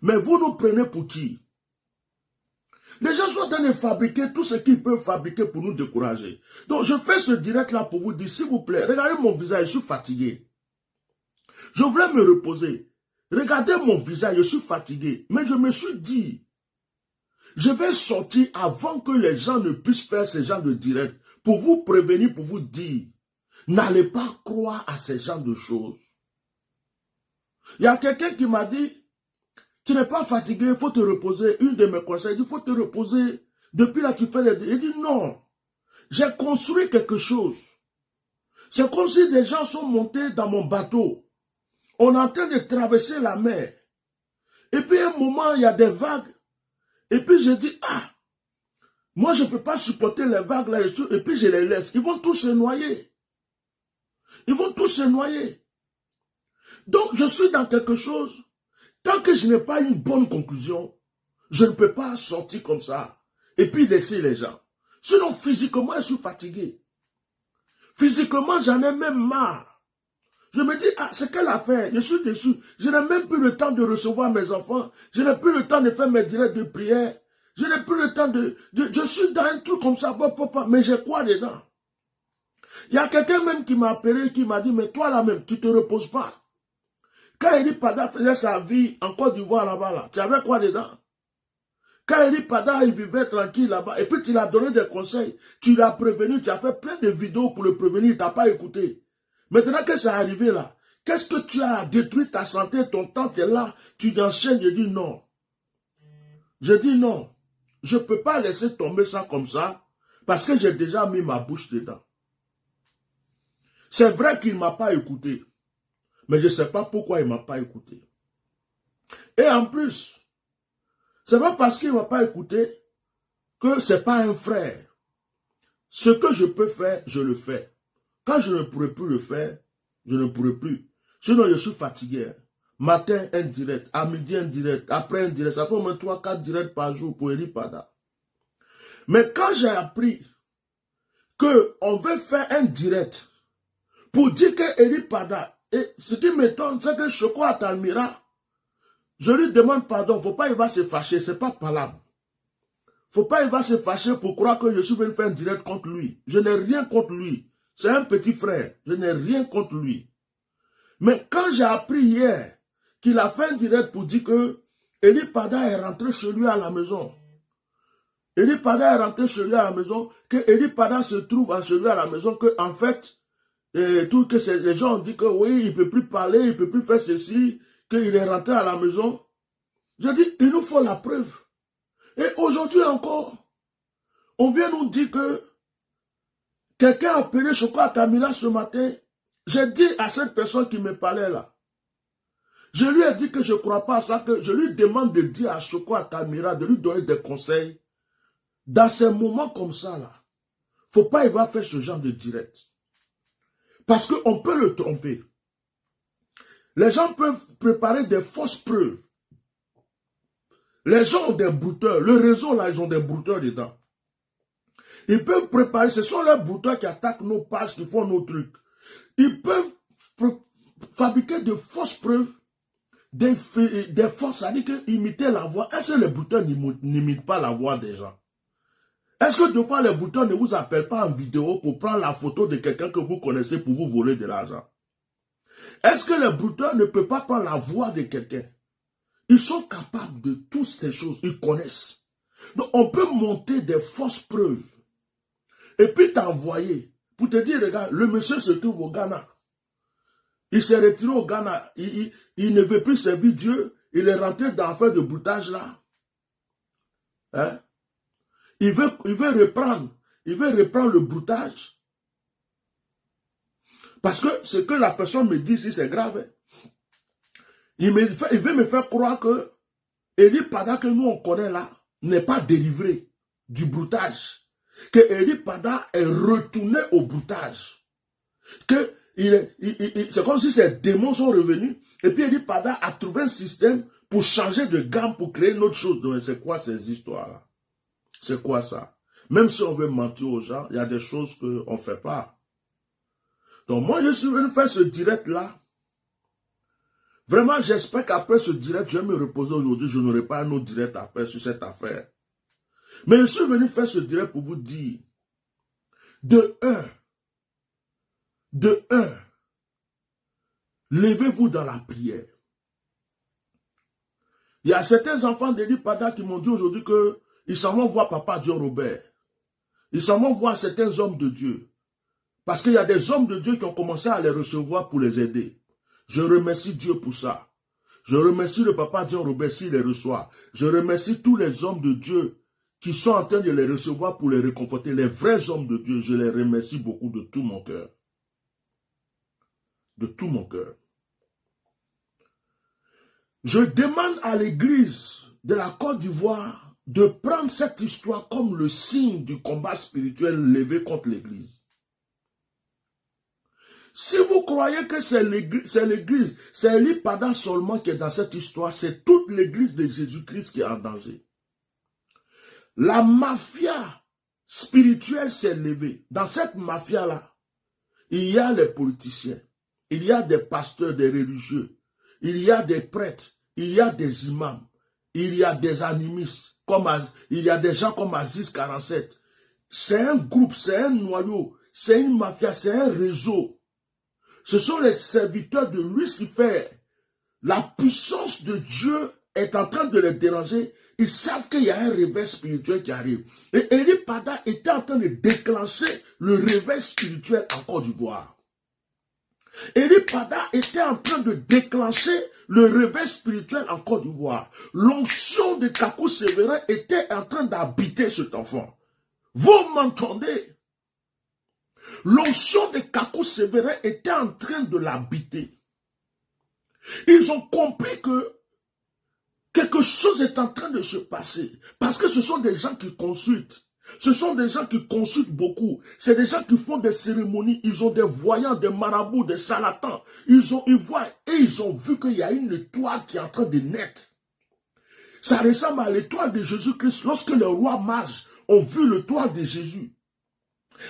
Mais vous nous prenez pour qui? Les gens sont en train de fabriquer tout ce qu'ils peuvent fabriquer pour nous décourager. Donc je fais ce direct là pour vous dire, s'il vous plaît, regardez mon visage, je suis fatigué. Je voulais me reposer. Regardez mon visage, je suis fatigué. Mais je me suis dit, je vais sortir avant que les gens ne puissent faire ce genre de direct. Pour vous prévenir, pour vous dire, n'allez pas croire à ce genre de choses. Il y a quelqu'un qui m'a dit, tu n'es pas fatigué, il faut te reposer. Une de mes conseils, il faut te reposer. Depuis là, tu fais des... Il dit non, j'ai construit quelque chose. C'est comme si des gens sont montés dans mon bateau. On est en train de traverser la mer. Et puis à un moment, il y a des vagues. Et puis je dis, ah, moi je ne peux pas supporter les vagues là. Et puis je les laisse. Ils vont tous se noyer. Ils vont tous se noyer. Donc je suis dans quelque chose. Tant que je n'ai pas une bonne conclusion, je ne peux pas sortir comme ça. Et puis laisser les gens. Sinon physiquement, je suis fatigué. Physiquement, j'en ai même marre. Je me dis, ah, c'est quelle affaire? Je suis déçu. Je n'ai même plus le temps de recevoir mes enfants. Je n'ai plus le temps de faire mes directs de prière. Je n'ai plus le temps je suis dans un truc comme ça, mais j'ai quoi dedans? Il y a quelqu'un même qui m'a appelé, qui m'a dit, mais toi là-même, tu ne te reposes pas. Quand Eri Pada faisait sa vie en Côte d'Ivoire là-bas, là, tu avais quoi dedans? Quand Eri Pada, il vivait tranquille là-bas, et puis tu lui as donné des conseils, tu l'as prévenu, tu as fait plein de vidéos pour le prévenir, tu n'as pas écouté. Maintenant que c'est arrivé là, qu'est-ce que tu as détruit ta santé, ton temps, tu es là, tu enchaînes, je dis non. Je dis non. Je ne peux pas laisser tomber ça comme ça, parce que j'ai déjà mis ma bouche dedans. C'est vrai qu'il ne m'a pas écouté, mais je ne sais pas pourquoi il ne m'a pas écouté. Et en plus, ce n'est pas parce qu'il ne m'a pas écouté que ce n'est pas un frère. Ce que je peux faire, je le fais. Quand je ne pourrai plus le faire, je ne pourrai plus. Sinon, je suis fatigué. Matin, un direct. À midi, un direct. Après, un direct. Ça fait au moins 3-4 directs par jour pour Eri Pada. Mais quand j'ai appris qu'on veut faire un direct pour dire que Eri Pada, et ce qui m'étonne, c'est que Choco Atalmira, je lui demande pardon. Il ne faut pas qu'il va se fâcher. Ce n'est pas palable. Il ne faut pas qu'il va se fâcher pour croire que je suis venu faire un direct contre lui. Je n'ai rien contre lui. C'est un petit frère. Je n'ai rien contre lui. Mais quand j'ai appris hier qu'il a fait un direct pour dire que Eri Pada est rentré chez lui à la maison. Eri Pada est rentré chez lui à la maison. Que Eri Pada se trouve chez lui à la maison. Que en fait, et tout, que les gens ont dit que oui, il ne peut plus parler, il ne peut plus faire ceci, qu'il est rentré à la maison. Je dis, il nous faut la preuve. Et aujourd'hui encore, on vient nous dire que quelqu'un a appelé Choco Atamira ce matin. J'ai dit à cette personne qui me parlait là, je lui ai dit que je ne crois pas à ça, que je lui demande de dire à Choco Atamira, de lui donner des conseils. Dans ces moments comme ça là, il ne faut pas y avoir fait ce genre de direct. Parce qu'on peut le tromper. Les gens peuvent préparer des fausses preuves. Les gens ont des brouteurs. Le réseau là, ils ont des brouteurs dedans. Ils peuvent préparer, ce sont les brouteurs qui attaquent nos pages, qui font nos trucs. Ils peuvent fabriquer de fausses preuves, des fausses, c'est-à-dire qu'imiter la voix. Est-ce que les brouteurs n'imitent pas la voix des gens? Est-ce que deux fois les brouteurs ne vous appellent pas en vidéo pour prendre la photo de quelqu'un que vous connaissez pour vous voler de l'argent? Est-ce que les brouteurs ne peuvent pas prendre la voix de quelqu'un? Ils sont capables de toutes ces choses, ils connaissent. Donc on peut monter des fausses preuves. Et puis t'envoyer pour te dire, regarde, le monsieur se trouve au Ghana. Il s'est retiré au Ghana. Il ne veut plus servir Dieu. Il est rentré dans l'affaire de broutage là. Hein? Il veut reprendre le broutage. Parce que ce que la personne me dit ici, c'est grave. Hein? Il veut me faire croire que Eli Pada que nous on connaît là n'est pas délivré du broutage. Que Eli Pada est retourné au broutage. Que c'est comme si ces démons sont revenus. Et puis Eli Pada a trouvé un système pour changer de gamme, pour créer une autre chose. Donc c'est quoi ces histoires-là? C'est quoi ça? Même si on veut mentir aux gens, il y a des choses qu'on ne fait pas. Donc moi, je suis venu faire ce direct-là. Vraiment, j'espère qu'après ce direct, je vais me reposer aujourd'hui. Je n'aurai pas un autre direct à faire sur cette affaire. Mais je suis venu faire ce direct pour vous dire, de un, levez-vous dans la prière. Il y a certains enfants d'Eli Pada qui m'ont dit aujourd'hui qu'ils s'en vont voir Papa Dieu Robert. Ils s'en vont voir certains hommes de Dieu. Parce qu'il y a des hommes de Dieu qui ont commencé à les recevoir pour les aider. Je remercie Dieu pour ça. Je remercie le Papa Dieu Robert s'il les reçoit. Je remercie tous les hommes de Dieu qui sont en train de les recevoir pour les réconforter. Les vrais hommes de Dieu, je les remercie beaucoup de tout mon cœur. De tout mon cœur. Je demande à l'église de la Côte d'Ivoire de prendre cette histoire comme le signe du combat spirituel levé contre l'église. Si vous croyez que c'est l'église, c'est Eli Pada seulement qui est dans cette histoire, c'est toute l'église de Jésus-Christ qui est en danger. La mafia spirituelle s'est levée. Dans cette mafia-là, il y a les politiciens, il y a des pasteurs, des religieux, il y a des prêtres, il y a des imams, il y a des animistes, il y a des gens comme Aziz 47. C'est un groupe, c'est un noyau, c'est une mafia, c'est un réseau. Ce sont les serviteurs de Lucifer. La puissance de Dieu est en train de les déranger. Ils savent qu'il y a un réveil spirituel qui arrive. Et Eli Pada était en train de déclencher le réveil spirituel en Côte d'Ivoire. Eli Pada était en train de déclencher le réveil spirituel en Côte d'Ivoire. L'onction de Kakou Sévérin était en train d'habiter cet enfant. Vous m'entendez? L'onction de Kakou Sévérin était en train de l'habiter. Ils ont compris que quelque chose est en train de se passer. Parce que ce sont des gens qui consultent. Ce sont des gens qui consultent beaucoup. C'est des gens qui font des cérémonies. Ils ont des voyants, des marabouts, des charlatans. Ils voient et ils ont vu qu'il y a une étoile qui est en train de naître. Ça ressemble à l'étoile de Jésus-Christ. Lorsque les rois mages ont vu l'étoile de Jésus.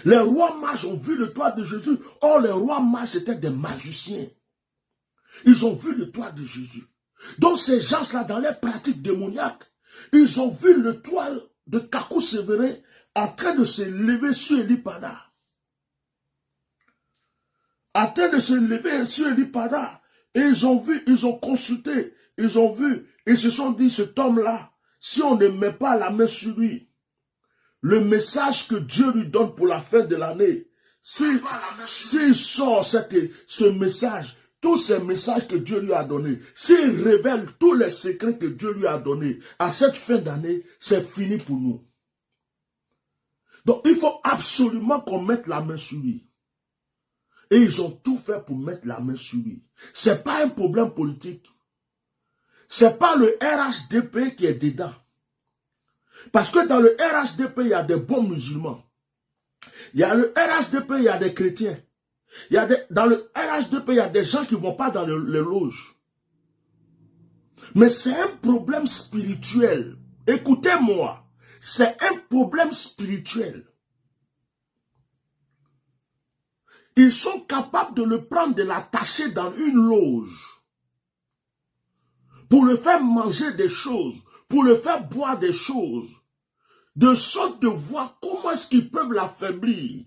Les rois mages ont vu l'étoile de Jésus. Or, les rois mages étaient des magiciens. Ils ont vu l'étoile de Jésus. Donc, ces gens-là, dans les pratiques démoniaques, ils ont vu l'étoile de Kakou Sévérin en train de se lever sur Eli Pada. En train de se lever sur Eli Pada. Et ils ont vu, ils ont consulté, ils ont vu, ils se sont dit, cet homme-là, si on ne met pas la main sur lui, le message que Dieu lui donne pour la fin de l'année, s'il sort ce message, tous ces messages que Dieu lui a donnés, s'il révèle tous les secrets que Dieu lui a donnés à cette fin d'année, c'est fini pour nous. Donc il faut absolument qu'on mette la main sur lui. Et ils ont tout fait pour mettre la main sur lui. Ce n'est pas un problème politique. Ce n'est pas le RHDP qui est dedans. Parce que dans le RHDP, il y a des bons musulmans. Il y a le RHDP, il y a des chrétiens. Dans le RHDP, il y a des gens qui ne vont pas dans les loges. Mais c'est un problème spirituel. Écoutez-moi. C'est un problème spirituel. Ils sont capables de le prendre, de l'attacher dans une loge. Pour le faire manger des choses. Pour le faire boire des choses. De sorte de voir comment est-ce qu'ils peuvent l'affaiblir.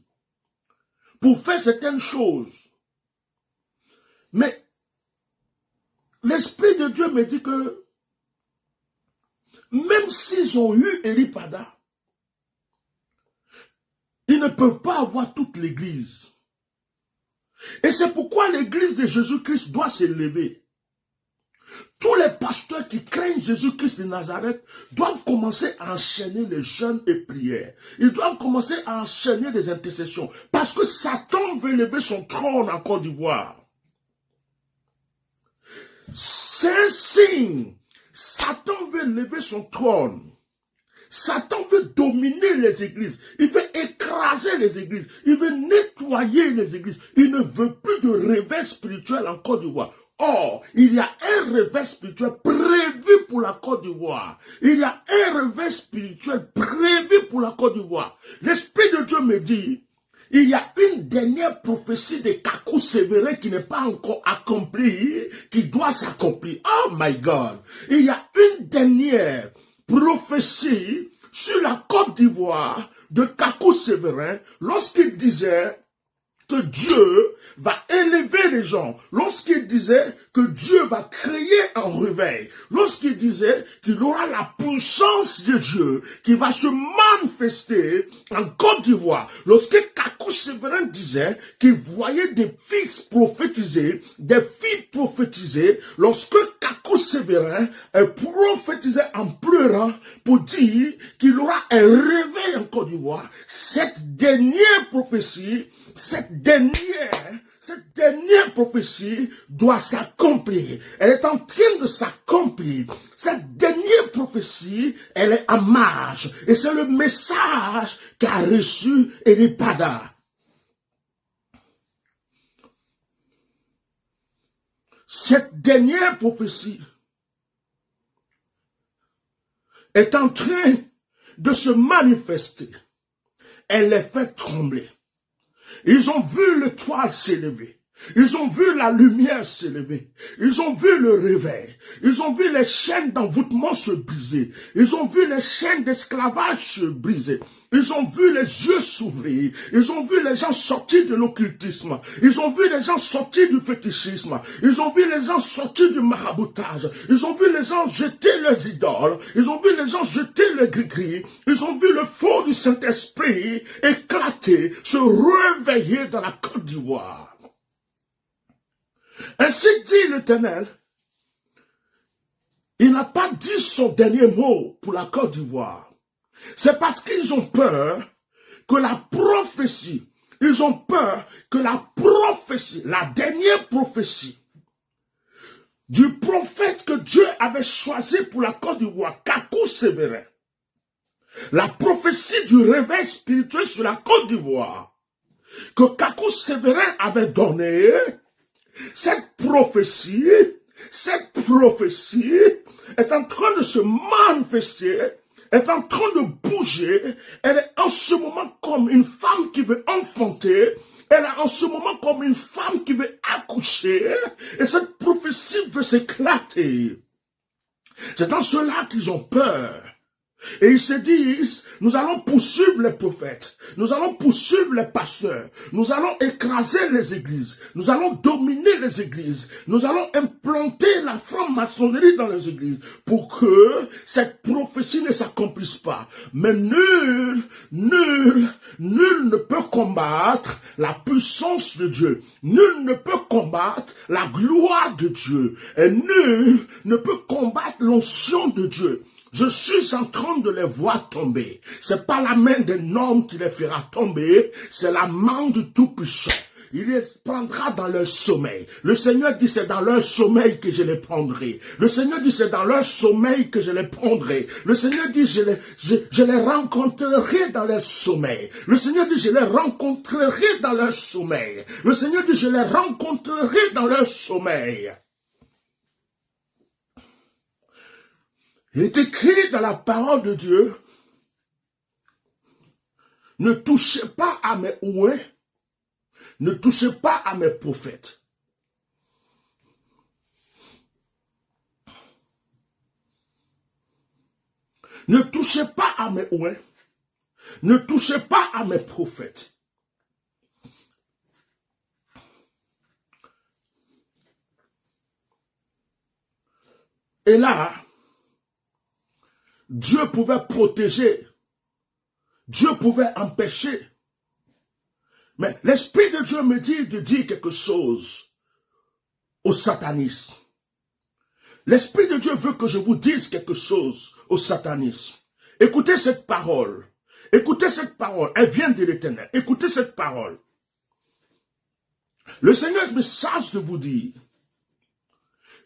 Pour faire certaines choses. Mais l'Esprit de Dieu me dit que même s'ils ont eu Eripada, ils ne peuvent pas avoir toute l'Église. Et c'est pourquoi l'Église de Jésus-Christ doit s'élever. Tous les pasteurs qui craignent Jésus-Christ de Nazareth doivent commencer à enchaîner les jeûnes et prières. Ils doivent commencer à enchaîner des intercessions. Parce que Satan veut lever son trône en Côte d'Ivoire. C'est un signe. Satan veut lever son trône. Satan veut dominer les églises. Il veut écraser les églises. Il veut nettoyer les églises. Il ne veut plus de réveil spirituel en Côte d'Ivoire. Or, il y a un réveil spirituel prévu pour la Côte d'Ivoire. Il y a un réveil spirituel prévu pour la Côte d'Ivoire. L'Esprit de Dieu me dit, il y a une dernière prophétie de Kakou Sévérin qui n'est pas encore accomplie, qui doit s'accomplir. Oh my God! Il y a une dernière prophétie sur la Côte d'Ivoire de Kakou Sévérin lorsqu'il disait que Dieu va élever les gens, lorsqu'il disait que Dieu va créer un réveil, lorsqu'il disait qu'il aura la puissance de Dieu qui va se manifester en Côte d'Ivoire, lorsque Kakou Sévérin disait qu'il voyait des fils prophétisés, des filles prophétisées, lorsque Kakou Sévérin prophétisait en pleurant pour dire qu'il aura un réveil en Côte d'Ivoire, cette dernière prophétie, cette dernière prophétie doit s'accomplir. Elle est en train de s'accomplir. Cette dernière prophétie, elle est en marche. Et c'est le message qu'a reçu Eripada. Cette dernière prophétie est en train de se manifester. Elle les fait trembler. Ils ont vu l'étoile s'élever. Ils ont vu la lumière s'élever. Ils ont vu le réveil. Ils ont vu les chaînes d'envoûtement se briser. Ils ont vu les chaînes d'esclavage se briser. Ils ont vu les yeux s'ouvrir. Ils ont vu les gens sortir de l'occultisme. Ils ont vu les gens sortir du fétichisme. Ils ont vu les gens sortir du maraboutage. Ils ont vu les gens jeter leurs idoles. Ils ont vu les gens jeter le gris-gris. Ils ont vu le feu du Saint-Esprit éclater, se réveiller dans la Côte d'Ivoire. Ainsi dit l'Éternel, il n'a pas dit son dernier mot pour la Côte d'Ivoire. C'est parce qu'ils ont peur que la prophétie, la dernière prophétie du prophète que Dieu avait choisi pour la Côte d'Ivoire, Kakou Sévérin, la prophétie du réveil spirituel sur la Côte d'Ivoire, que Kakou Sévérin avait donnée, cette prophétie est en train de se manifester, est en train de bouger. Elle est en ce moment comme une femme qui veut enfanter. Elle est en ce moment comme une femme qui veut accoucher. Et cette prophétie veut s'éclater. C'est dans cela qu'ils ont peur. Et ils se disent, nous allons poursuivre les prophètes, nous allons poursuivre les pasteurs, nous allons écraser les églises, nous allons dominer les églises, nous allons implanter la franc-maçonnerie dans les églises pour que cette prophétie ne s'accomplisse pas. Mais nul ne peut combattre la puissance de Dieu. Nul ne peut combattre la gloire de Dieu. Et nul ne peut combattre l'onction de Dieu. Je suis en train de les voir tomber. C'est pas la main d'un homme qui les fera tomber, c'est la main du Tout-Puissant. Il les prendra dans leur sommeil. Le Seigneur dit c'est dans leur sommeil que je les prendrai. Le Seigneur dit c'est dans leur sommeil que je les prendrai. Le Seigneur dit je les rencontrerai dans leur sommeil. Le Seigneur dit je les rencontrerai dans leur sommeil. Le Seigneur dit je les rencontrerai dans leur sommeil. Il est écrit dans la parole de Dieu, ne touchez pas à mes ouins, ne touchez pas à mes prophètes. Ne touchez pas à mes ouins, ne touchez pas à mes prophètes. Et là, Dieu pouvait protéger, Dieu pouvait empêcher. Mais l'Esprit de Dieu me dit de dire quelque chose aux satanistes. L'Esprit de Dieu veut que je vous dise quelque chose aux satanistes. Écoutez cette parole. Écoutez cette parole. Elle vient de l'Éternel. Écoutez cette parole. Le Seigneur me charge de vous dire,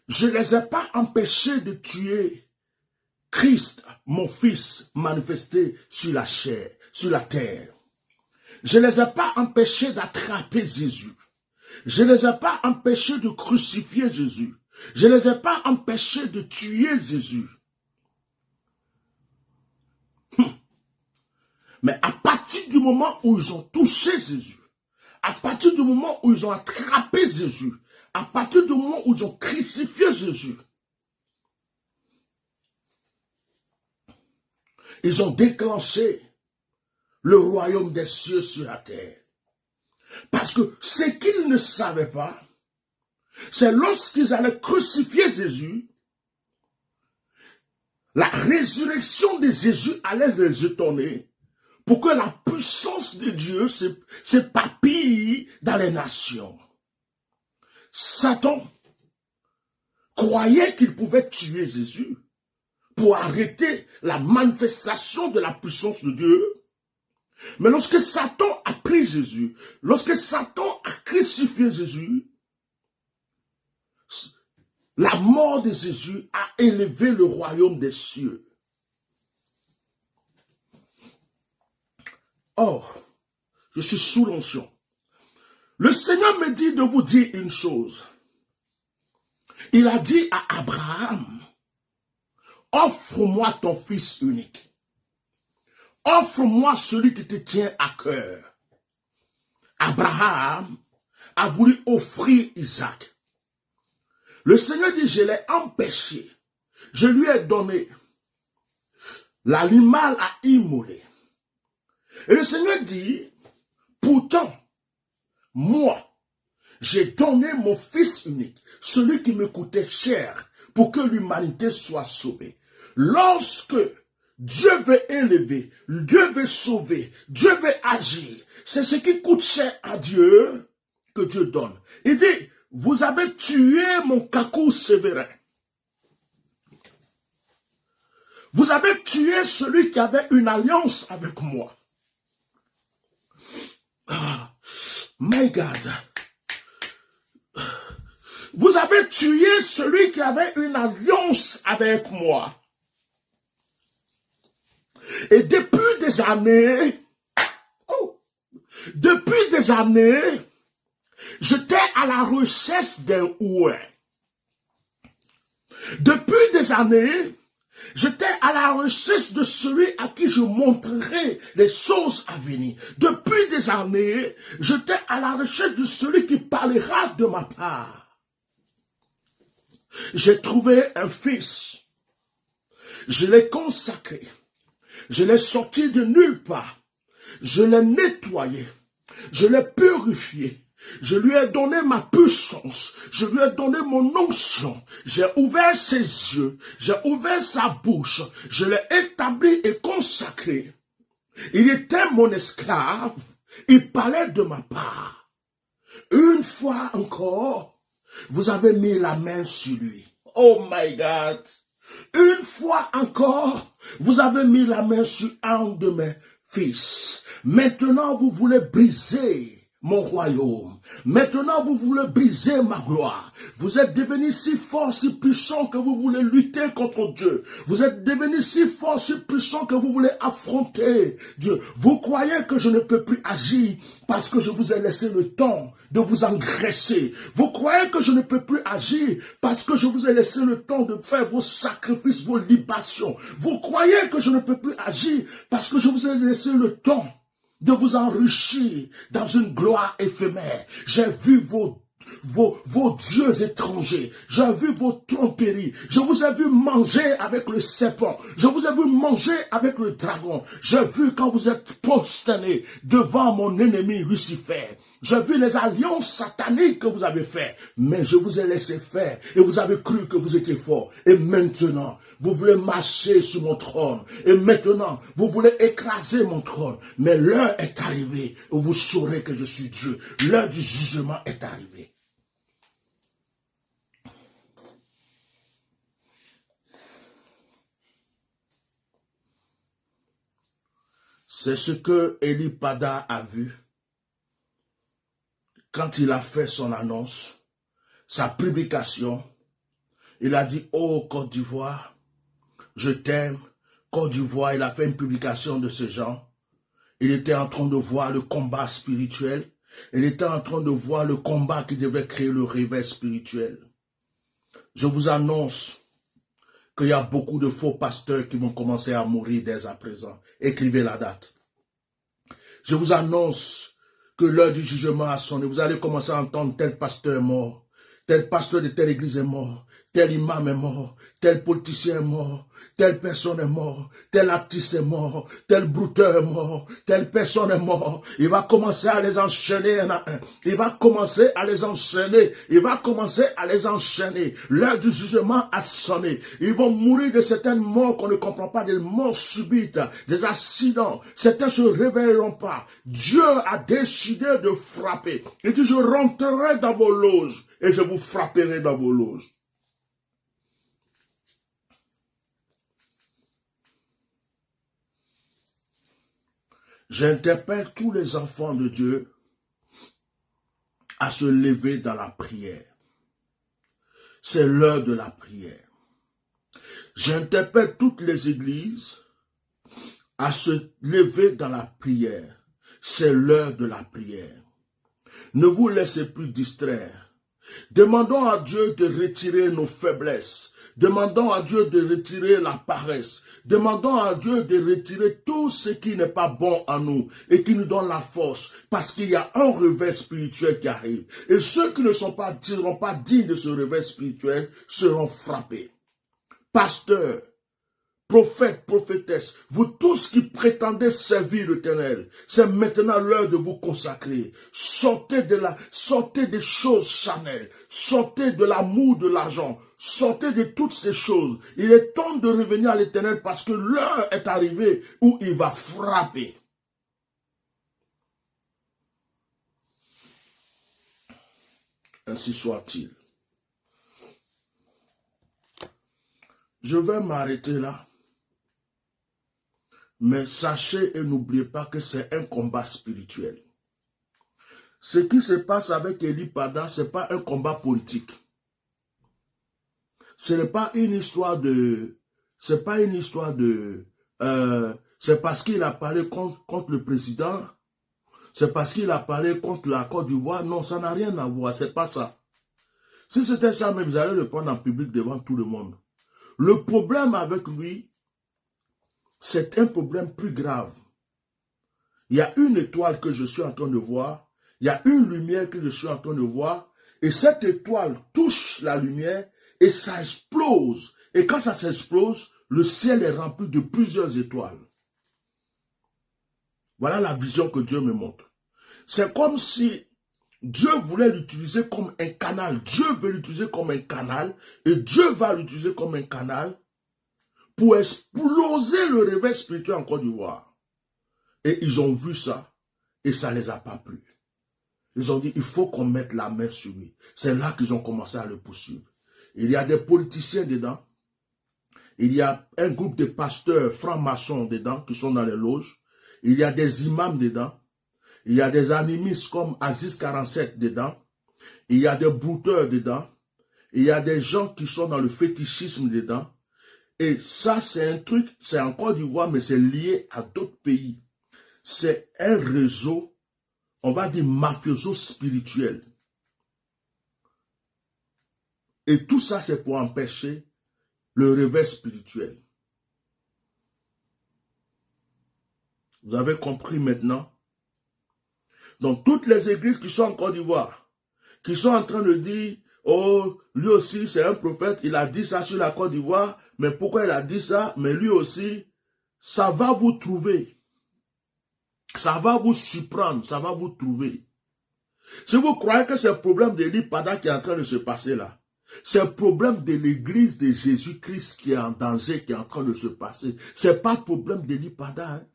je ne les ai pas empêchés de tuer Christ, mon fils, manifesté sur la chair, sur la terre. Je ne les ai pas empêchés d'attraper Jésus. Je ne les ai pas empêchés de crucifier Jésus. Je ne les ai pas empêchés de tuer Jésus. Mais à partir du moment où ils ont touché Jésus, à partir du moment où ils ont attrapé Jésus, à partir du moment où ils ont crucifié Jésus, ils ont déclenché le royaume des cieux sur la terre. Parce que ce qu'ils ne savaient pas, c'est lorsqu'ils allaient crucifier Jésus, la résurrection de Jésus allait les étonner pour que la puissance de Dieu s'éparpille dans les nations. Satan croyait qu'il pouvait tuer Jésus pour arrêter la manifestation de la puissance de Dieu. Mais lorsque Satan a pris Jésus, lorsque Satan a crucifié Jésus, la mort de Jésus a élevé le royaume des cieux. Or, je suis sous l'onction. Le Seigneur me dit de vous dire une chose. Il a dit à Abraham, offre-moi ton fils unique. Offre-moi celui qui te tient à cœur. Abraham a voulu offrir Isaac. Le Seigneur dit, je l'ai empêché. Je lui ai donné l'animal à immoler. Et le Seigneur dit, pourtant, moi, j'ai donné mon fils unique, celui qui me coûtait cher, pour que l'humanité soit sauvée. Lorsque Dieu veut élever, Dieu veut sauver, Dieu veut agir, c'est ce qui coûte cher à Dieu que Dieu donne. Il dit, vous avez tué mon Kakou Sévérin. Vous avez tué celui qui avait une alliance avec moi. Ah, my God. Vous avez tué celui qui avait une alliance avec moi. Et depuis des années, j'étais à la recherche d'un ouin. Depuis des années, j'étais à la recherche de celui à qui je montrerai les choses à venir. Depuis des années, j'étais à la recherche de celui qui parlera de ma part. J'ai trouvé un fils. Je l'ai consacré. Je l'ai sorti de nulle part. Je l'ai nettoyé. Je l'ai purifié. Je lui ai donné ma puissance. Je lui ai donné mon onction. J'ai ouvert ses yeux. J'ai ouvert sa bouche. Je l'ai établi et consacré. Il était mon esclave. Il parlait de ma part. Une fois encore, vous avez mis la main sur lui. Oh my God. Une fois encore, vous avez mis la main sur un de mes fils. Maintenant, vous voulez briser mon royaume. Maintenant, vous voulez briser ma gloire. Vous êtes devenu si fort, si puissant que vous voulez lutter contre Dieu. Vous êtes devenu si fort, si puissant que vous voulez affronter Dieu. Vous croyez que je ne peux plus agir parce que je vous ai laissé le temps de vous engraisser. Vous croyez que je ne peux plus agir parce que je vous ai laissé le temps de faire vos sacrifices, vos libations. Vous croyez que je ne peux plus agir parce que je vous ai laissé le temps de vous enrichir dans une gloire éphémère. J'ai vu vos dieux étrangers. J'ai vu vos tromperies. Je vous ai vu manger avec le serpent. Je vous ai vu manger avec le dragon. J'ai vu quand vous êtes prosternés devant mon ennemi Lucifer. J'ai vu les alliances sataniques que vous avez faites. Mais je vous ai laissé faire. Et vous avez cru que vous étiez fort. Et maintenant, vous voulez marcher sur mon trône. Et maintenant, vous voulez écraser mon trône. Mais l'heure est arrivée où vous saurez que je suis Dieu. L'heure du jugement est arrivée. C'est ce que Eli Pada a vu quand il a fait son annonce, sa publication. Il a dit, oh Côte d'Ivoire, je t'aime. Côte d'Ivoire, il a fait une publication de ce genre. Il était en train de voir le combat spirituel. Il était en train de voir le combat qui devait créer le réveil spirituel. Je vous annonce qu'il y a beaucoup de faux pasteurs qui vont commencer à mourir dès à présent. Écrivez la date. Je vous annonce que l'heure du jugement a sonné. Vous allez commencer à entendre tel pasteur est mort, tel pasteur de telle église est mort, tel imam est mort, tel politicien est mort, telle personne est mort, tel artiste est mort, tel brouteur est mort, telle personne est mort. Il va commencer à les enchaîner un à un. Il va commencer à les enchaîner. Il va commencer à les enchaîner. L'heure du jugement a sonné. Ils vont mourir de certaines morts qu'on ne comprend pas, des morts subites, des accidents. Certains se réveilleront pas. Dieu a décidé de frapper. Il dit, je rentrerai dans vos loges et je vous frapperai dans vos loges. J'interpelle tous les enfants de Dieu à se lever dans la prière. C'est l'heure de la prière. J'interpelle toutes les églises à se lever dans la prière. C'est l'heure de la prière. Ne vous laissez plus distraire. Demandons à Dieu de retirer nos faiblesses. Demandons à Dieu de retirer la paresse. Demandons à Dieu de retirer tout ce qui n'est pas bon en nous et qui nous donne la force. Parce qu'il y a un réveil spirituel qui arrive. Et ceux qui ne seront pas dignes de ce réveil spirituel seront frappés. Pasteurs, prophètes, prophétesses, vous tous qui prétendez servir l'Éternel, c'est maintenant l'heure de vous consacrer. Sortez des choses charnelles, sortez de l'amour de l'argent, sortez de toutes ces choses. Il est temps de revenir à l'Éternel parce que l'heure est arrivée où il va frapper. Ainsi soit-il. Je vais m'arrêter là. Mais sachez et n'oubliez pas que c'est un combat spirituel. Ce qui se passe avec Eli Pada, ce n'est pas un combat politique. Ce n'est pas une histoire de... C'est parce qu'il a parlé contre le président. C'est parce qu'il a parlé contre la Côte d'Ivoire. Non, ça n'a rien à voir. C'est pas ça. Si c'était ça, même vous allez le prendre en public devant tout le monde. Le problème avec lui, c'est un problème plus grave. Il y a une étoile que je suis en train de voir. Il y a une lumière que je suis en train de voir. Et cette étoile touche la lumière et ça explose. Et quand ça s'explose, le ciel est rempli de plusieurs étoiles. Voilà la vision que Dieu me montre. C'est comme si Dieu voulait l'utiliser comme un canal. Dieu veut l'utiliser comme un canal et Dieu va l'utiliser comme un canal pour exploser le réveil spirituel en Côte d'Ivoire. Et ils ont vu ça et ça ne les a pas plu. Ils ont dit, il faut qu'on mette la main sur lui. C'est là qu'ils ont commencé à le poursuivre. Il y a des politiciens dedans. Il y a un groupe de pasteurs francs-maçons dedans qui sont dans les loges. Il y a des imams dedans. Il y a des animistes comme Aziz 47 dedans. Il y a des brouteurs dedans. Il y a des gens qui sont dans le fétichisme dedans. Et ça, c'est un truc, c'est en Côte d'Ivoire, mais c'est lié à d'autres pays. C'est un réseau, on va dire mafioso spirituel. Et tout ça, c'est pour empêcher le réveil spirituel. Vous avez compris maintenant? Donc, toutes les églises qui sont en Côte d'Ivoire, qui sont en train de dire, oh, lui aussi, c'est un prophète, il a dit ça sur la Côte d'Ivoire, mais pourquoi il a dit ça? Mais lui aussi, ça va vous trouver. Ça va vous surprendre, ça va vous trouver. Si vous croyez que c'est le problème de l'Ipada qui est en train de se passer là, c'est le problème de l'église de Jésus-Christ qui est en danger, qui est en train de se passer. C'est pas le problème de l'Ipada. Hein.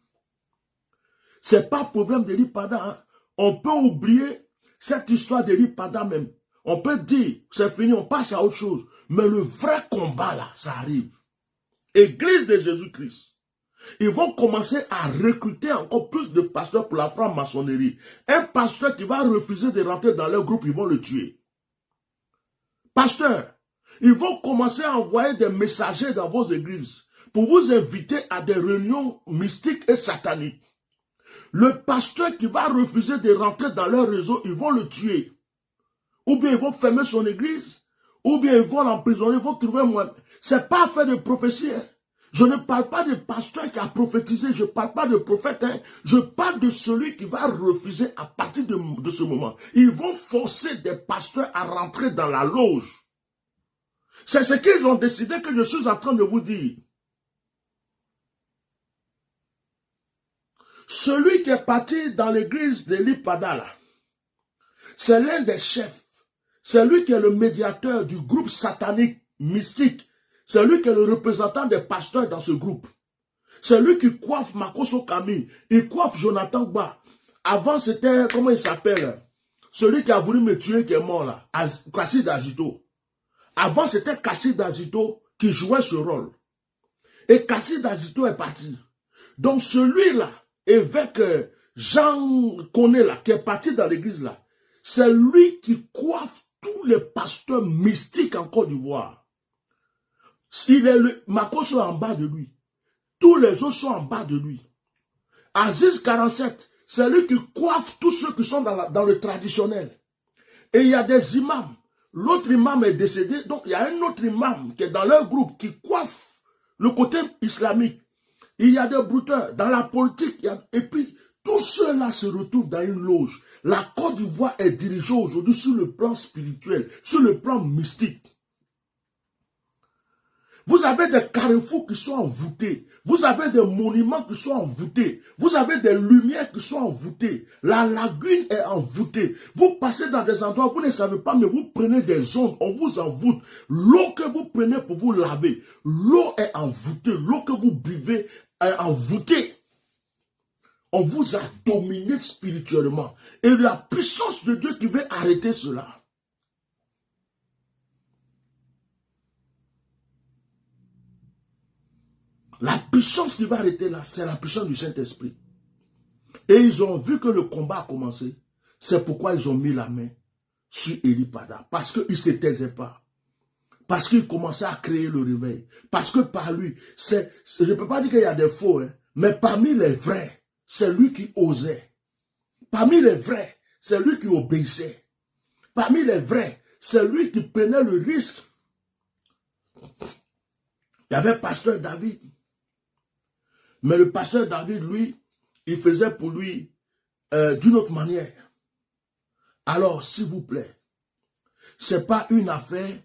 C'est pas le problème de l'Ipada. Hein. On peut oublier cette histoire de l'Ipada même. On peut dire, c'est fini, on passe à autre chose. Mais le vrai combat là, ça arrive. Église de Jésus-Christ. Ils vont commencer à recruter encore plus de pasteurs pour la franc-maçonnerie. Un pasteur qui va refuser de rentrer dans leur groupe, ils vont le tuer. Pasteur, ils vont commencer à envoyer des messagers dans vos églises pour vous inviter à des réunions mystiques et sataniques. Le pasteur qui va refuser de rentrer dans leur réseau, ils vont le tuer. Ou bien ils vont fermer son église, ou bien ils vont l'emprisonner, ils vont trouver un moyen. C'est pas fait de prophétie. Hein. Je ne parle pas de pasteur qui a prophétisé, je ne parle pas de prophète. Hein. Je parle de celui qui va refuser à partir de ce moment. Ils vont forcer des pasteurs à rentrer dans la loge. C'est ce qu'ils ont décidé que je suis en train de vous dire. Celui qui est parti dans l'église de l'Ipada, c'est l'un des chefs. C'est lui qui est le médiateur du groupe satanique mystique. C'est lui qui est le représentant des pasteurs dans ce groupe. C'est lui qui coiffe Makoso Kami. Il coiffe Jonathan Gba. Avant, c'était, comment il s'appelle? Celui qui a voulu me tuer, qui est mort là. Kassid Agito. Avant, c'était Kassid Agito qui jouait ce rôle. Et Kassid Agito est parti. Donc, celui-là, évêque Jean Koné là, qui est parti dans l'église là, c'est lui qui coiffe tous les pasteurs mystiques en Côte d'Ivoire. Il est le Makoso en bas de lui. Tous les autres sont en bas de lui. Aziz 47, c'est lui qui coiffe tous ceux qui sont dans le traditionnel. Et il y a des imams. L'autre imam est décédé, donc il y a un autre imam qui est dans leur groupe qui coiffe le côté islamique. Il y a des brouteurs dans la politique. Et puis, tous ceux-là se retrouvent dans une loge. La Côte d'Ivoire est dirigée aujourd'hui sur le plan spirituel, sur le plan mystique. Vous avez des carrefours qui sont envoûtés. Vous avez des monuments qui sont envoûtés. Vous avez des lumières qui sont envoûtées. La lagune est envoûtée. Vous passez dans des endroits, vous ne savez pas, mais vous prenez des ondes, on vous envoûte. L'eau que vous prenez pour vous laver, l'eau est envoûtée. L'eau que vous buvez est envoûtée. On vous a dominé spirituellement. Et la puissance de Dieu qui veut arrêter cela. La puissance qui va arrêter là, c'est la puissance du Saint-Esprit. Et ils ont vu que le combat a commencé. C'est pourquoi ils ont mis la main sur Elipada. Parce qu'il ne se taisait pas. Parce qu'il commençait à créer le réveil. Parce que par lui, je ne peux pas dire qu'il y a des faux, hein, mais parmi les vrais, c'est lui qui osait. Parmi les vrais, c'est lui qui obéissait. Parmi les vrais, c'est lui qui prenait le risque. Il y avait pasteur David. Mais le pasteur David, lui, il faisait pour lui d'une autre manière. Alors, s'il vous plaît, ce n'est pas une affaire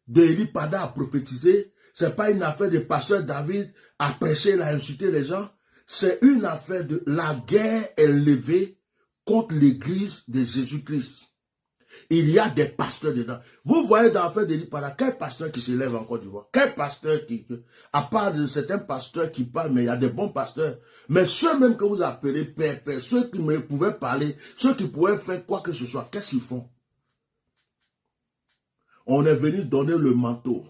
d'Elipada à prophétiser, ce n'est pas une affaire de pasteur David à prêcher, à insulter les gens, c'est une affaire de... La guerre est levée contre l'église de Jésus-Christ. Il y a des pasteurs dedans. Vous voyez dans l'affaire d'Élie Pada, quel pasteur qui se lève en Côte d'Ivoire? Quel pasteur qui... À part de certains pasteurs qui parlent, mais il y a des bons pasteurs. Mais ceux même que vous appelez père, ceux qui me pouvaient parler, ceux qui pouvaient faire quoi que ce soit, qu'est-ce qu'ils font? On est venu donner le manteau.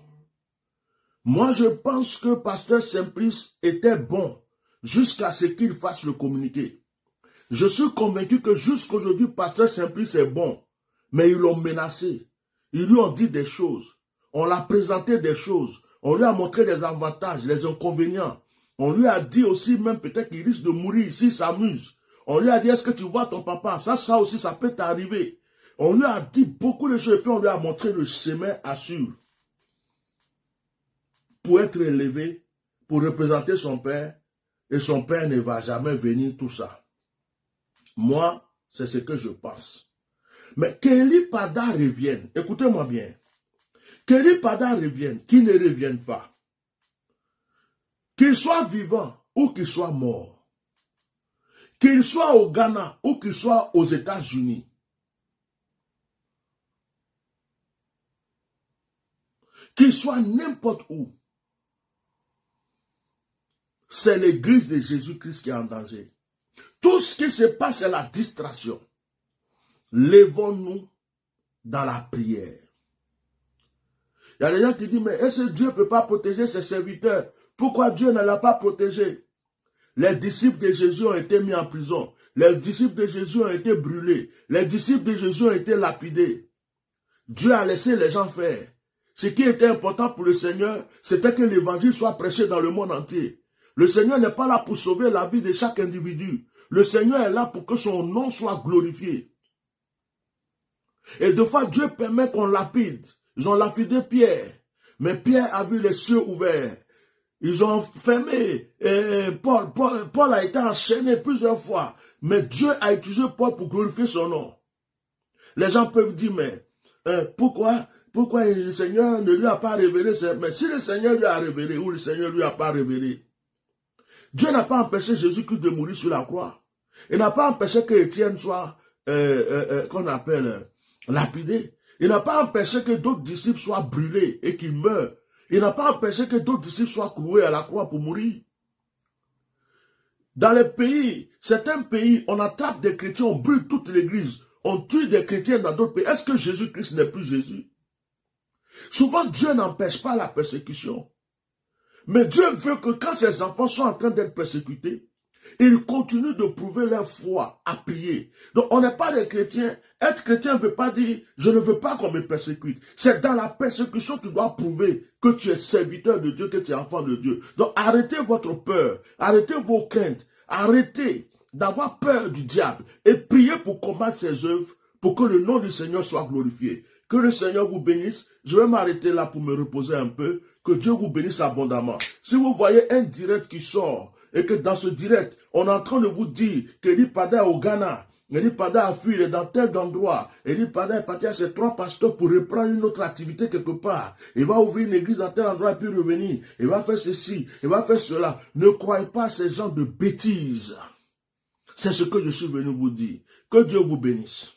Moi, je pense que pasteur Simplice était bon jusqu'à ce qu'il fasse le communiqué. Je suis convaincu que jusqu'aujourd'hui, pasteur Simplice est bon. Mais ils l'ont menacé. Ils lui ont dit des choses. On l'a présenté des choses. On lui a montré les avantages, les inconvénients. On lui a dit aussi même peut-être qu'il risque de mourir s'il s'amuse. On lui a dit, est-ce que tu vois ton papa? Ça aussi, ça peut t'arriver. On lui a dit beaucoup de choses et puis on lui a montré le chemin à suivre. Pour être élevé, pour représenter son père. Et son père ne va jamais venir, tout ça. Moi, c'est ce que je pense. Mais qu'Élie Pada revienne, écoutez-moi bien, qu'Élie Pada revienne, qu'il ne revienne pas, qu'il soit vivant ou qu'il soit mort, qu'il soit au Ghana ou qu'il soit aux États-Unis, qu'il soit n'importe où, c'est l'église de Jésus-Christ qui est en danger. Tout ce qui se passe, c'est la distraction. Lèvons-nous dans la prière. Il y a des gens qui disent, mais est-ce que Dieu ne peut pas protéger ses serviteurs? Pourquoi Dieu ne l'a pas protégé? Les disciples de Jésus ont été mis en prison. Les disciples de Jésus ont été brûlés. Les disciples de Jésus ont été lapidés. Dieu a laissé les gens faire. Ce qui était important pour le Seigneur, c'était que l'évangile soit prêché dans le monde entier. Le Seigneur n'est pas là pour sauver la vie de chaque individu. Le Seigneur est là pour que son nom soit glorifié. Et deux fois, Dieu permet qu'on lapide. Ils ont lapidé Pierre. Mais Pierre a vu les cieux ouverts. Ils ont fermé. Paul a été enchaîné plusieurs fois. Mais Dieu a utilisé Paul pour glorifier son nom. Les gens peuvent dire, mais pourquoi le Seigneur ne lui a pas révélé? Mais si le Seigneur lui a révélé ou le Seigneur ne lui a pas révélé, Dieu n'a pas empêché Jésus-Christ de mourir sur la croix. Il n'a pas empêché que Étienne soit, qu'on appelle, lapidé. Il n'a pas empêché que d'autres disciples soient brûlés et qu'ils meurent. Il n'a pas empêché que d'autres disciples soient cloués à la croix pour mourir. Dans les pays, certains pays, on attrape des chrétiens, on brûle toute l'église. On tue des chrétiens dans d'autres pays. Est-ce que Jésus-Christ n'est plus Jésus? Souvent, Dieu n'empêche pas la persécution. Mais Dieu veut que quand ses enfants sont en train d'être persécutés, ils continuent de prouver leur foi à prier. Donc, on n'est pas des chrétiens. Être chrétien ne veut pas dire, je ne veux pas qu'on me persécute. C'est dans la persécution que tu dois prouver que tu es serviteur de Dieu, que tu es enfant de Dieu. Donc, arrêtez votre peur. Arrêtez vos craintes. Arrêtez d'avoir peur du diable. Et priez pour combattre ses œuvres, pour que le nom du Seigneur soit glorifié. Que le Seigneur vous bénisse. Je vais m'arrêter là pour me reposer un peu. Que Dieu vous bénisse abondamment. Si vous voyez un direct qui sort, et que dans ce direct, on est en train de vous dire qu'Élie Pada est au Ghana, Élie Pada a fui, il est dans tel endroit, Élie Pada est parti à ses 3 pasteurs pour reprendre une autre activité quelque part. Il va ouvrir une église dans tel endroit et puis revenir. Il va faire ceci, il va faire cela. Ne croyez pas à ces gens de bêtises. C'est ce que je suis venu vous dire. Que Dieu vous bénisse.